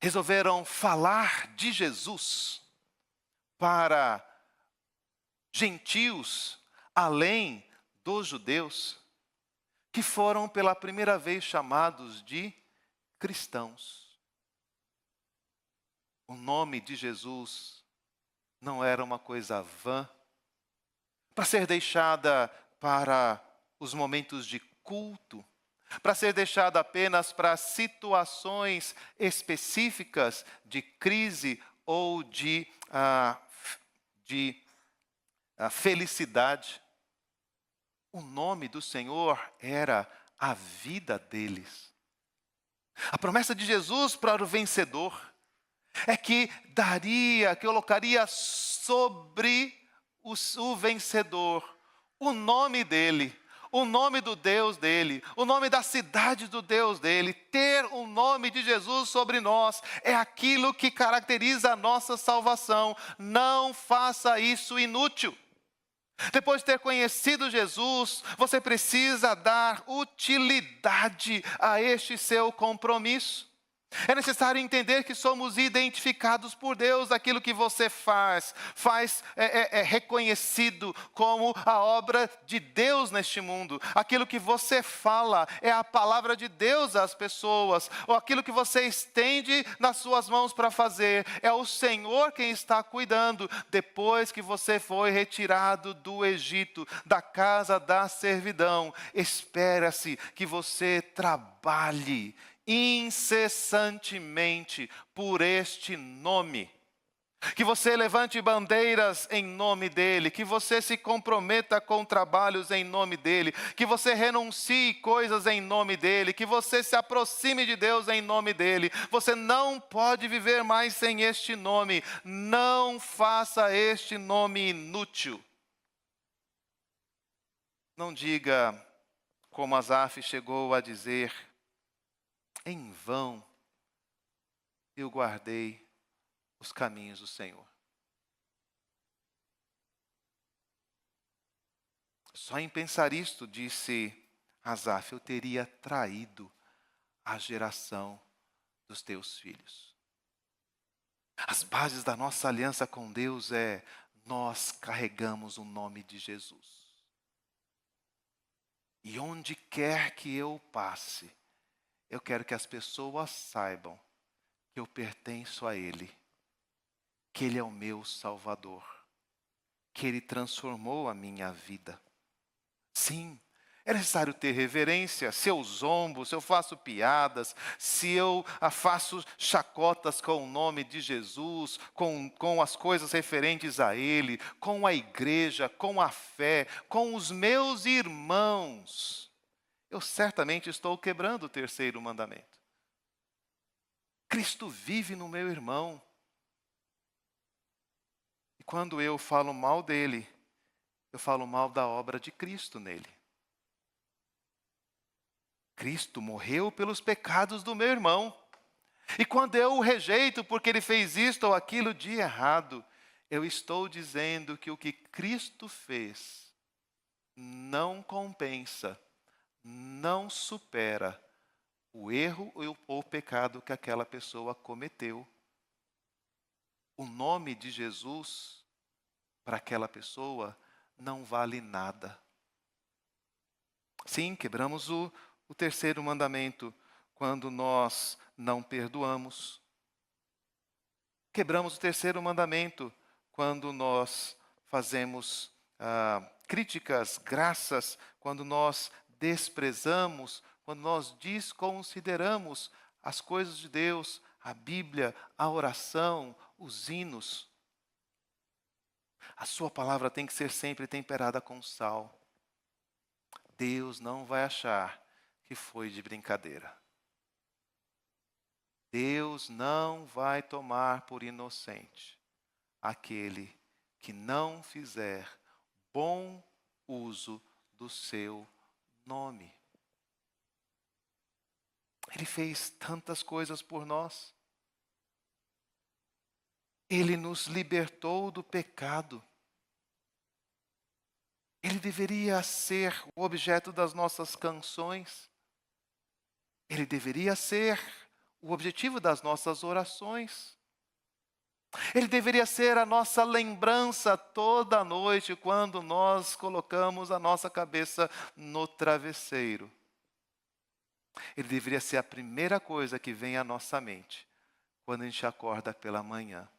[SPEAKER 1] resolveram falar de Jesus para gentios, além dos judeus, que foram pela primeira vez chamados de cristãos. O nome de Jesus não era uma coisa vã, para ser deixada para os momentos de culto, para ser deixado apenas para situações específicas de crise ou de felicidade. O nome do Senhor era a vida deles. A promessa de Jesus para o vencedor é que colocaria sobre o vencedor o nome dele, o nome do Deus dele, o nome da cidade do Deus dele. Ter o nome de Jesus sobre nós é aquilo que caracteriza a nossa salvação. Não faça isso inútil. Depois de ter conhecido Jesus, você precisa dar utilidade a este seu compromisso. É necessário entender que somos identificados por Deus. Aquilo que você faz é reconhecido como a obra de Deus neste mundo. Aquilo que você fala é a palavra de Deus às pessoas. Ou aquilo que você estende nas suas mãos para fazer, é o Senhor quem está cuidando. Depois que você foi retirado do Egito, da casa da servidão, espera-se que você trabalhe incessantemente por este nome, que você levante bandeiras em nome dele, que você se comprometa com trabalhos em nome dele, que você renuncie coisas em nome dele, que você se aproxime de Deus em nome dele. Você não pode viver mais sem este nome. Não faça este nome inútil. Não diga como Asaf chegou a dizer: em vão eu guardei os caminhos do Senhor. Só em pensar isto, disse Asaf, eu teria traído a geração dos teus filhos. As bases da nossa aliança com Deus é: nós carregamos o nome de Jesus. E onde quer que eu passe, eu quero que as pessoas saibam que eu pertenço a Ele, que Ele é o meu Salvador, que Ele transformou a minha vida. Sim, é necessário ter reverência. Se eu zombo, se eu faço piadas, se eu faço chacotas com o nome de Jesus, com as coisas referentes a Ele, com a igreja, com a fé, com os meus irmãos, eu certamente estou quebrando o terceiro mandamento. Cristo vive no meu irmão. E quando eu falo mal dele, eu falo mal da obra de Cristo nele. Cristo morreu pelos pecados do meu irmão. E quando eu o rejeito porque ele fez isto ou aquilo de errado, eu estou dizendo que o que Cristo fez não compensa, não supera o erro ou o pecado que aquela pessoa cometeu. O nome de Jesus, para aquela pessoa, não vale nada. Sim, quebramos o terceiro mandamento quando nós não perdoamos. Quebramos o terceiro mandamento quando nós fazemos críticas, graças, quando nós desprezamos, quando nós desconsideramos as coisas de Deus, a Bíblia, a oração, os hinos. A sua palavra tem que ser sempre temperada com sal. Deus não vai achar que foi de brincadeira. Deus não vai tomar por inocente aquele que não fizer bom uso do seu nome. Ele fez tantas coisas por nós. Ele nos libertou do pecado. Ele deveria ser o objeto das nossas canções. Ele deveria ser o objetivo das nossas orações. Ele deveria ser a nossa lembrança toda noite quando nós colocamos a nossa cabeça no travesseiro. Ele deveria ser a primeira coisa que vem à nossa mente quando a gente acorda pela manhã.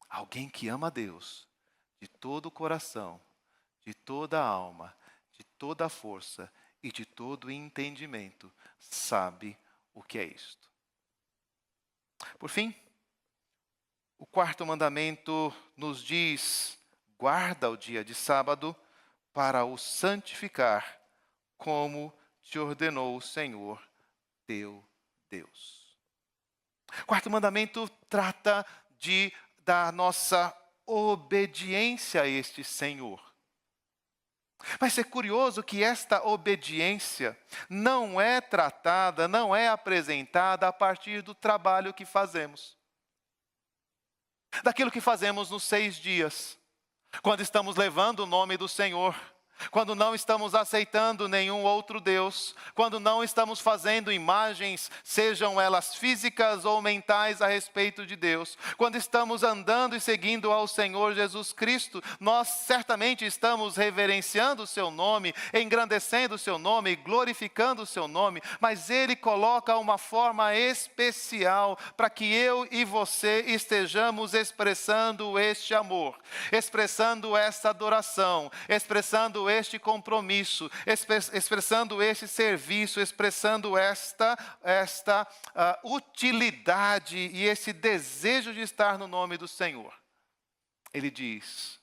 [SPEAKER 1] Alguém que ama a Deus de todo o coração, de toda a alma, de toda a força e de todo o entendimento, sabe o que é isto. Por fim, o quarto mandamento nos diz: guarda o dia de sábado para o santificar, como te ordenou o Senhor teu Deus. O quarto mandamento trata da nossa obediência a este Senhor. Mas é curioso que esta obediência não é tratada, não é apresentada a partir do trabalho que fazemos. Daquilo que fazemos nos 6 dias, quando estamos levando o nome do Senhor, quando não estamos aceitando nenhum outro Deus, quando não estamos fazendo imagens, sejam elas físicas ou mentais, a respeito de Deus, quando estamos andando e seguindo ao Senhor Jesus Cristo, nós certamente estamos reverenciando o seu nome, engrandecendo o seu nome, glorificando o seu nome, mas Ele coloca uma forma especial para que eu e você estejamos expressando este amor, expressando esta adoração, expressando este compromisso, expressando este serviço, expressando esta utilidade e esse desejo de estar no nome do Senhor. Ele diz: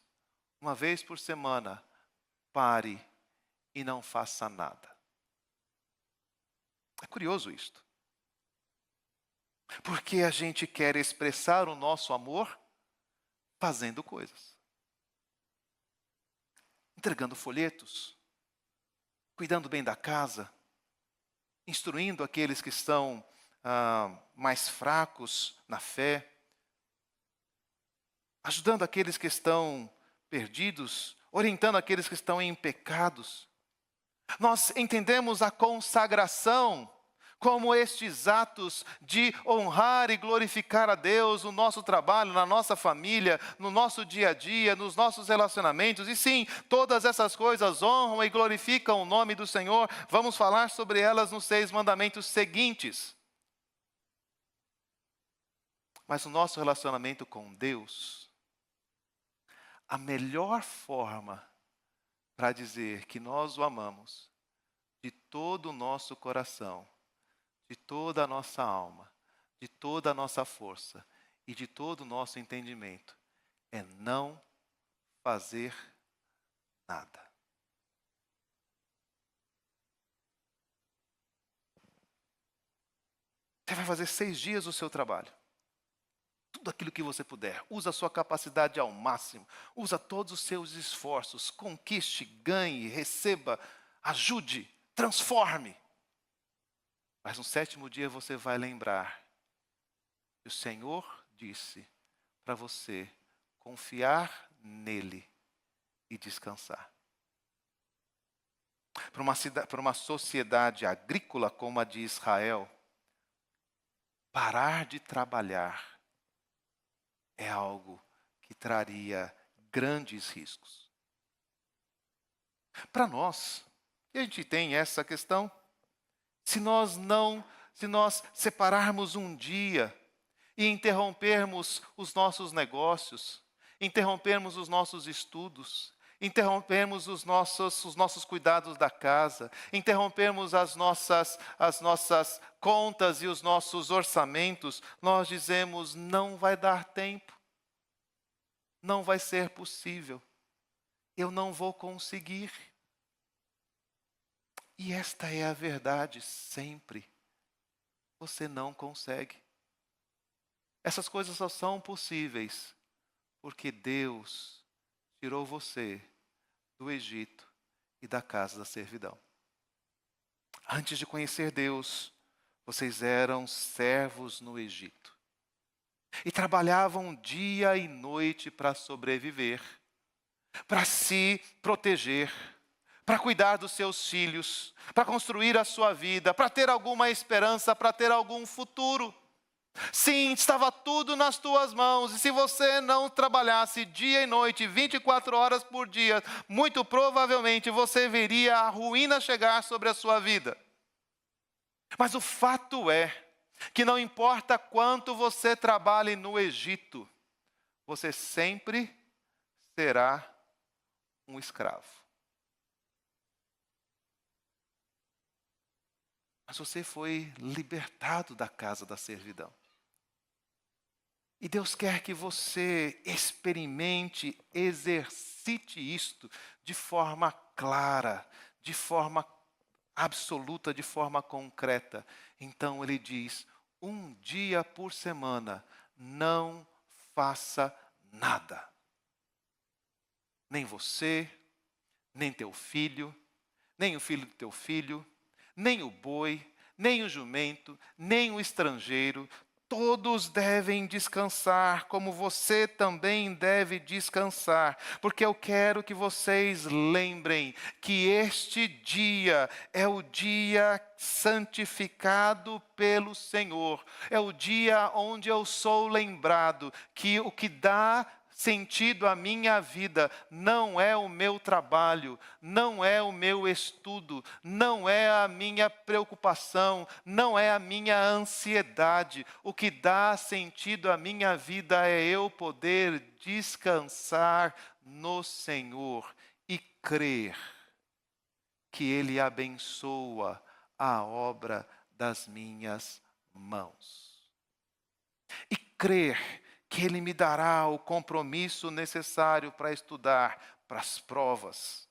[SPEAKER 1] uma vez por semana, pare e não faça nada. É curioso isto. Porque a gente quer expressar o nosso amor fazendo coisas. entregando folhetos, cuidando bem da casa, instruindo aqueles que estão mais fracos na fé, ajudando aqueles que estão perdidos, orientando aqueles que estão em pecados. Nós entendemos a consagração como estes atos de honrar e glorificar a Deus no nosso trabalho, na nossa família, no nosso dia a dia, nos nossos relacionamentos. E sim, todas essas coisas honram e glorificam o nome do Senhor. Vamos falar sobre elas nos 6 mandamentos seguintes. Mas o nosso relacionamento com Deus, a melhor forma para dizer que nós o amamos de todo o nosso coração, de toda a nossa alma, de toda a nossa força e de todo o nosso entendimento, é não fazer nada. Você vai fazer 6 dias o seu trabalho. Tudo aquilo que você puder. Usa a sua capacidade ao máximo. Usa todos os seus esforços. Conquiste, ganhe, receba, ajude, transforme. Mas no 7º dia você vai lembrar que o Senhor disse para você confiar nele e descansar. Para uma sociedade agrícola como a de Israel, parar de trabalhar é algo que traria grandes riscos. Para nós, e a gente tem essa questão, se nós separarmos um dia e interrompermos os nossos negócios, interrompermos os nossos estudos, interrompermos os nossos cuidados da casa, interrompermos as nossas contas e os nossos orçamentos, nós dizemos, não vai dar tempo, não vai ser possível, eu não vou conseguir. E esta é a verdade sempre. Você não consegue. Essas coisas só são possíveis porque Deus tirou você do Egito e da casa da servidão. Antes de conhecer Deus, vocês eram servos no Egito. E trabalhavam dia e noite para sobreviver, para se proteger, para cuidar dos seus filhos, para construir a sua vida, para ter alguma esperança, para ter algum futuro. Sim, estava tudo nas tuas mãos, e se você não trabalhasse dia e noite, 24 horas por dia, muito provavelmente você veria a ruína chegar sobre a sua vida. Mas o fato é que não importa quanto você trabalhe no Egito, você sempre será um escravo. Mas você foi libertado da casa da servidão. E Deus quer que você experimente, exercite isto de forma clara, de forma absoluta, de forma concreta. Então Ele diz, um dia por semana, não faça nada. Nem você, nem teu filho, nem o filho do teu filho, nem o boi, nem o jumento, nem o estrangeiro, todos devem descansar, como você também deve descansar, porque eu quero que vocês lembrem que este dia é o dia santificado pelo Senhor, é o dia onde eu sou lembrado que o que dá sentido à minha vida não é o meu trabalho, não é o meu estudo, não é a minha preocupação, não é a minha ansiedade. O que dá sentido à minha vida é eu poder descansar no Senhor e crer que Ele abençoa a obra das minhas mãos. E crer que Ele me dará o compromisso necessário para estudar para as provas.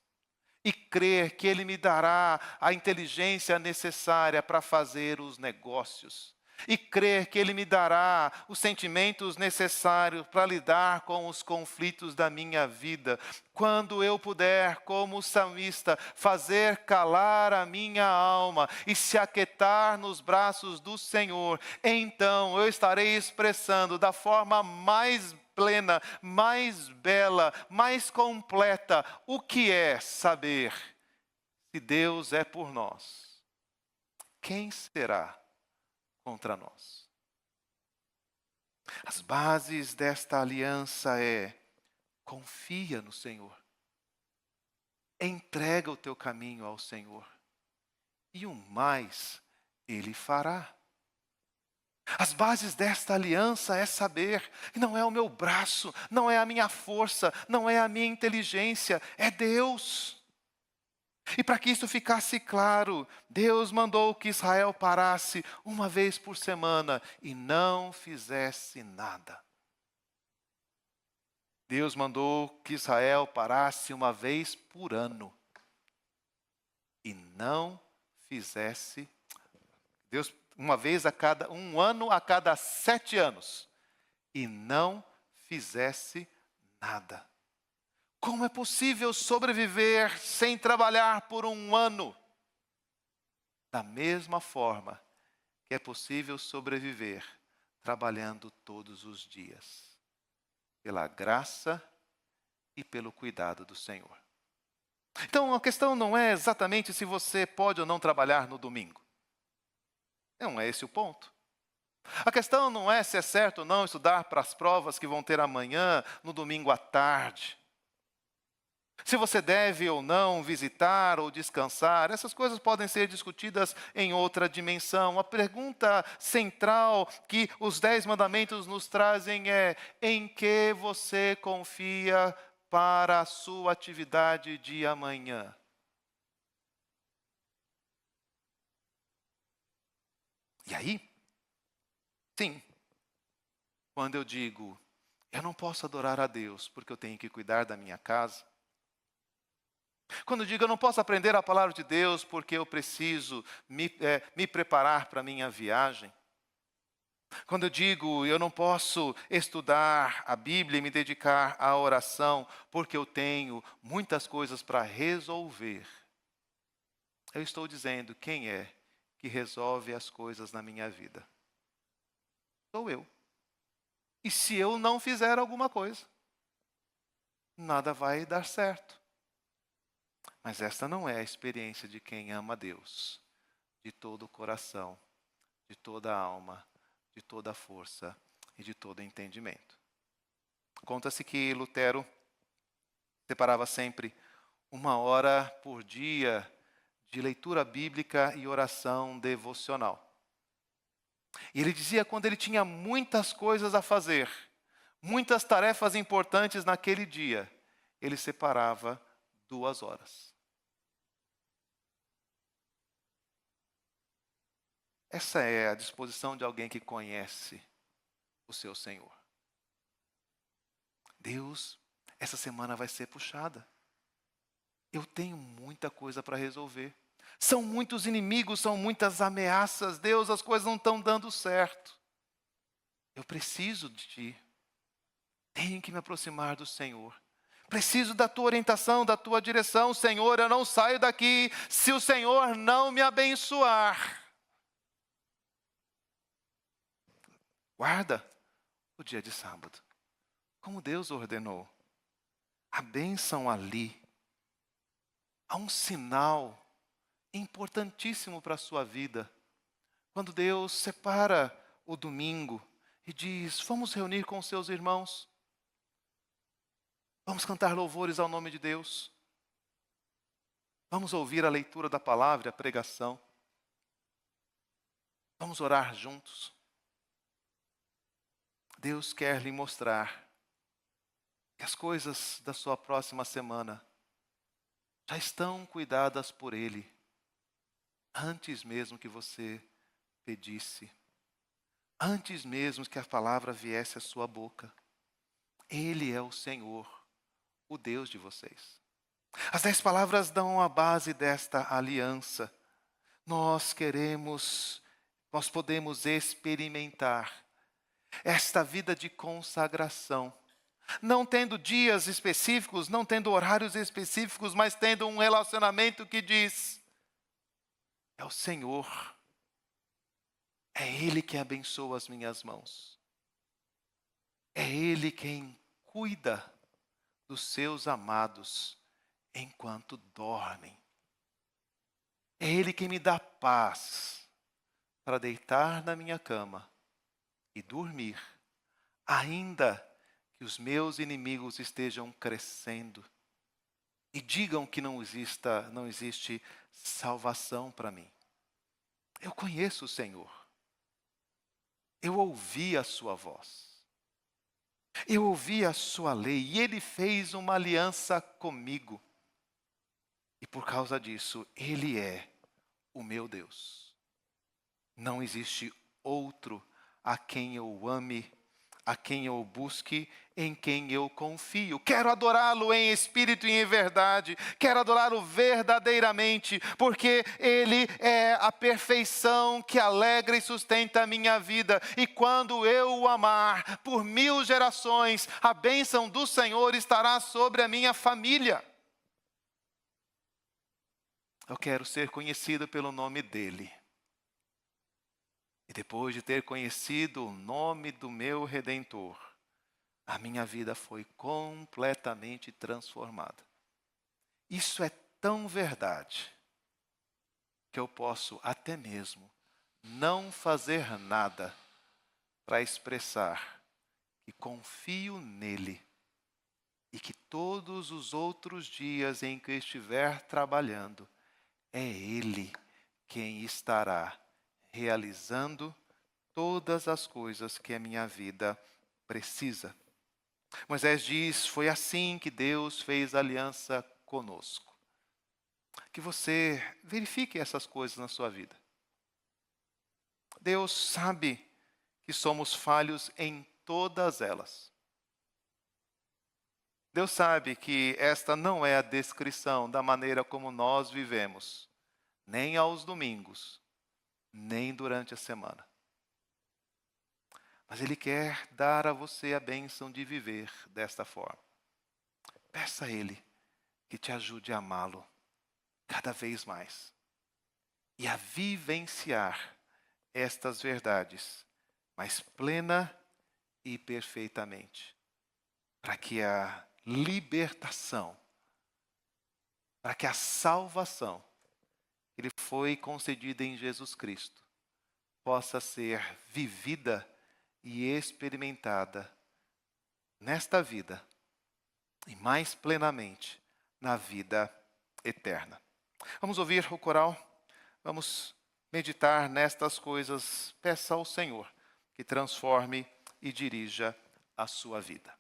[SPEAKER 1] E crer que Ele me dará a inteligência necessária para fazer os negócios. e crer que Ele me dará os sentimentos necessários para lidar com os conflitos da minha vida. Quando eu puder, como salmista, fazer calar a minha alma e se aquietar nos braços do Senhor, então eu estarei expressando da forma mais plena, mais bela, mais completa o que é saber se Deus é por nós. Quem será contra nós? As bases desta aliança confia no Senhor. Entrega o teu caminho ao Senhor. E o mais Ele fará. As bases desta aliança é saber que não é o meu braço, não é a minha força, não é a minha inteligência, é Deus. E para que isso ficasse claro, Deus mandou que Israel parasse uma vez por semana e não fizesse nada. Deus mandou que Israel parasse uma vez por ano e não fizesse. Deus, um ano a cada 7 anos e não fizesse nada. Como é possível sobreviver sem trabalhar por um ano? Da mesma forma que é possível sobreviver trabalhando todos os dias, pela graça e pelo cuidado do Senhor. Então a questão não é exatamente se você pode ou não trabalhar no domingo. Não é esse o ponto. A questão não é se é certo ou não estudar para as provas que vão ter amanhã, no domingo à tarde. Se você deve ou não visitar ou descansar, essas coisas podem ser discutidas em outra dimensão. A pergunta central que os 10 mandamentos nos trazem é: em que você confia para a sua atividade de amanhã? E aí, sim, quando eu digo, eu não posso adorar a Deus porque eu tenho que cuidar da minha casa. Quando eu digo, eu não posso aprender a palavra de Deus porque eu preciso me preparar para a minha viagem. Quando eu digo, eu não posso estudar a Bíblia e me dedicar à oração porque eu tenho muitas coisas para resolver. Eu estou dizendo quem é que resolve as coisas na minha vida. Sou eu. E se eu não fizer alguma coisa, nada vai dar certo. Mas esta não é a experiência de quem ama a Deus, de todo o coração, de toda a alma, de toda a força e de todo o entendimento. Conta-se que Lutero separava sempre 1 hora por dia de leitura bíblica e oração devocional. E ele dizia quando ele tinha muitas coisas a fazer, muitas tarefas importantes naquele dia, ele separava 2 horas. Essa é a disposição de alguém que conhece o seu Senhor. Deus, essa semana vai ser puxada. Eu tenho muita coisa para resolver. São muitos inimigos, são muitas ameaças. Deus, as coisas não estão dando certo. Eu preciso de Ti. Tenho que me aproximar do Senhor. Preciso da Tua orientação, da Tua direção. Senhor, eu não saio daqui se o Senhor não me abençoar. Guarda o dia de sábado, como Deus ordenou. A bênção ali, há um sinal importantíssimo para a sua vida. Quando Deus separa o domingo e diz, vamos reunir com os seus irmãos. Vamos cantar louvores ao nome de Deus. Vamos ouvir a leitura da palavra, a pregação. Vamos orar juntos. Deus quer lhe mostrar que as coisas da sua próxima semana já estão cuidadas por Ele, antes mesmo que você pedisse, antes mesmo que a palavra viesse à sua boca. Ele é o Senhor, o Deus de vocês. As 10 palavras dão a base desta aliança. Nós queremos nós podemos experimentar esta vida de consagração, não tendo dias específicos, não tendo horários específicos, mas tendo um relacionamento que diz: é o Senhor, é Ele que abençoa as minhas mãos, é Ele quem cuida dos seus amados enquanto dormem, é Ele quem me dá paz para deitar na minha cama e dormir, ainda que os meus inimigos estejam crescendo e digam que não existe salvação para mim. Eu conheço o Senhor. Eu ouvi a sua voz. Eu ouvi a sua lei e Ele fez uma aliança comigo. E por causa disso, Ele é o meu Deus. Não existe outro a quem eu ame, a quem eu busque, em quem eu confio. Quero adorá-lo em espírito e em verdade. Quero adorá-lo verdadeiramente, porque Ele é a perfeição que alegra e sustenta a minha vida. E quando eu o amar por 1000 gerações, a bênção do Senhor estará sobre a minha família. Eu quero ser conhecido pelo nome dEle. E depois de ter conhecido o nome do meu Redentor, a minha vida foi completamente transformada. Isso é tão verdade que eu posso até mesmo não fazer nada para expressar que confio nele e que todos os outros dias em que eu estiver trabalhando, é Ele quem estará realizando todas as coisas que a minha vida precisa. Moisés diz: foi assim que Deus fez aliança conosco. Que você verifique essas coisas na sua vida. Deus sabe que somos falhos em todas elas. Deus sabe que esta não é a descrição da maneira como nós vivemos, nem aos domingos, nem durante a semana. Mas Ele quer dar a você a bênção de viver desta forma. Peça a Ele que te ajude a amá-lo cada vez mais e a vivenciar estas verdades mais plena e perfeitamente, para que a libertação, para que a salvação que lhe foi concedida em Jesus Cristo possa ser vivida e experimentada nesta vida e mais plenamente na vida eterna. Vamos ouvir o coral, vamos meditar nestas coisas. Peça ao Senhor que transforme e dirija a sua vida.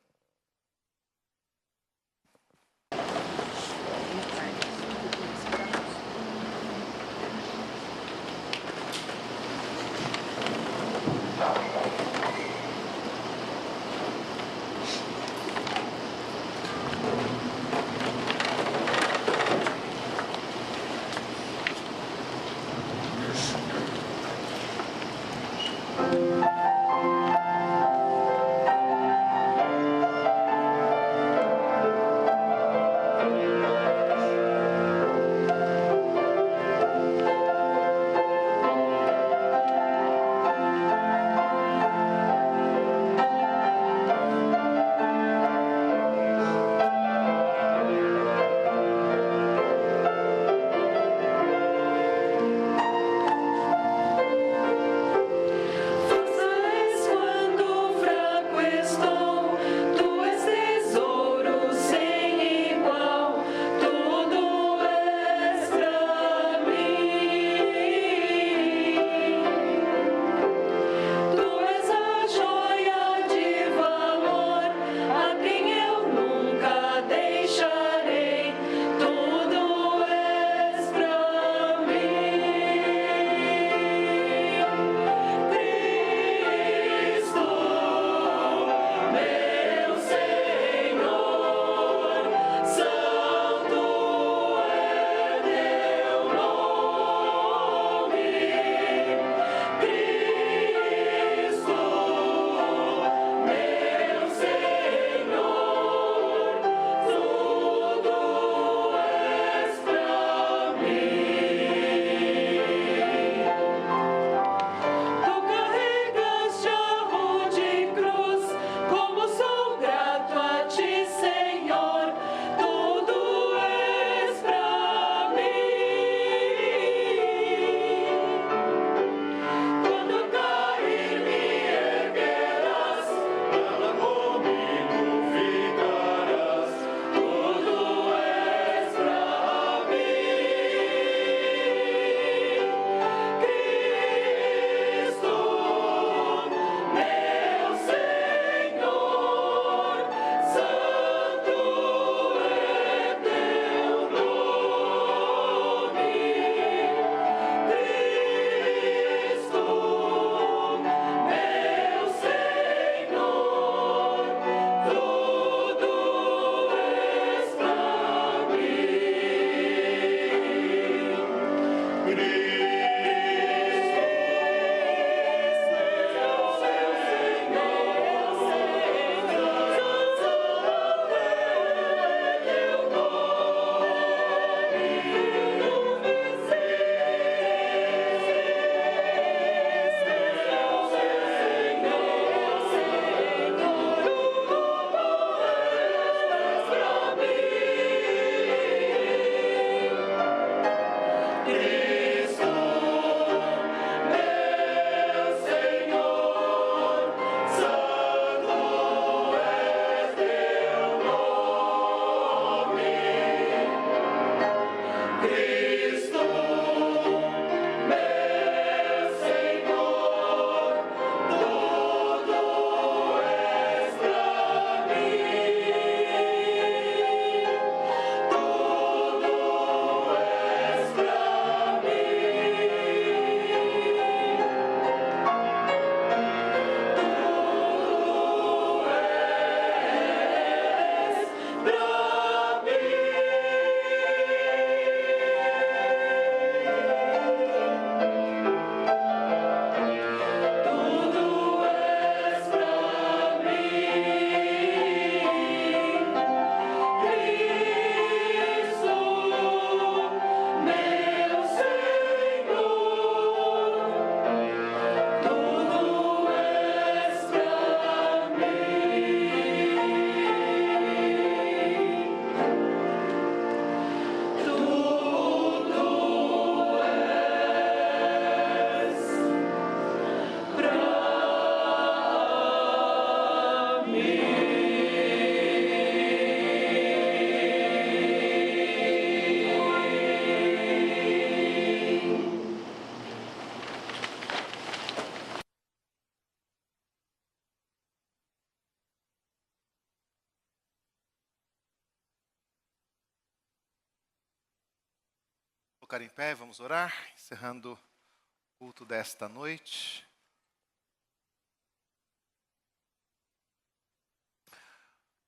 [SPEAKER 1] Colocar em pé, vamos orar, encerrando o culto desta noite.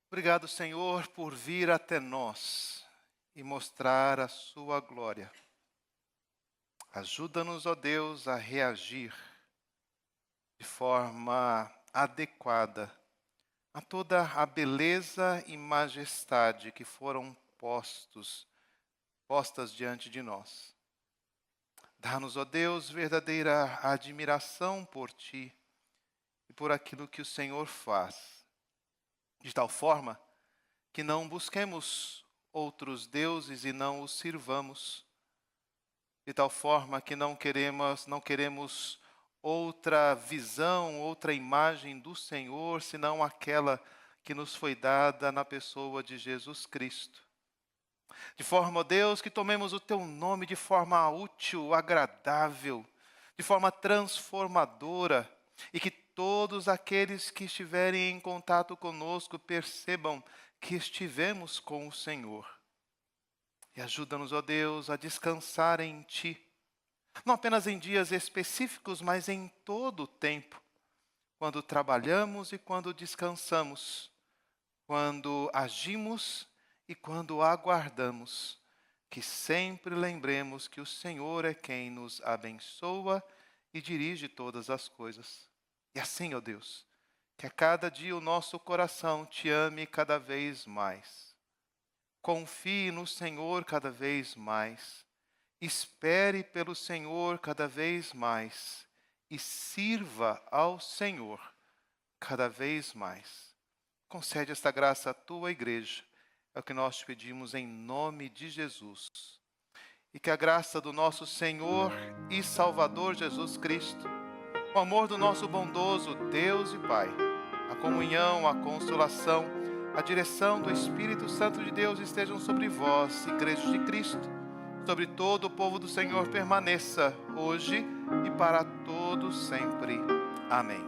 [SPEAKER 1] Obrigado, Senhor, por vir até nós e mostrar a sua glória. Ajuda-nos, ó Deus, a reagir de forma adequada a toda a beleza e majestade que foram postas diante de nós. Dá-nos, ó Deus, verdadeira admiração por Ti e por aquilo que o Senhor faz, de tal forma que não busquemos outros deuses e não os sirvamos, de tal forma que não queremos outra visão, outra imagem do Senhor, senão aquela que nos foi dada na pessoa de Jesus Cristo. De forma, ó Deus, que tomemos o Teu nome de forma útil, agradável, de forma transformadora, e que todos aqueles que estiverem em contato conosco percebam que estivemos com o Senhor. E ajuda-nos, ó Deus, a descansar em Ti, não apenas em dias específicos, mas em todo o tempo, quando trabalhamos e quando descansamos, quando agimos e quando aguardamos, que sempre lembremos que o Senhor é quem nos abençoa e dirige todas as coisas. E assim, ó Deus, que a cada dia o nosso coração Te ame cada vez mais. Confie no Senhor cada vez mais. Espere pelo Senhor cada vez mais e sirva ao Senhor cada vez mais. Concede esta graça à Tua igreja, é o que nós te pedimos em nome de Jesus. E que a graça do nosso Senhor e Salvador Jesus Cristo, o amor do nosso bondoso Deus e Pai, a comunhão, a consolação, a direção do Espírito Santo de Deus estejam sobre vós, igreja de Cristo, sobre todo o povo do Senhor permaneça hoje e para todos sempre. Amém.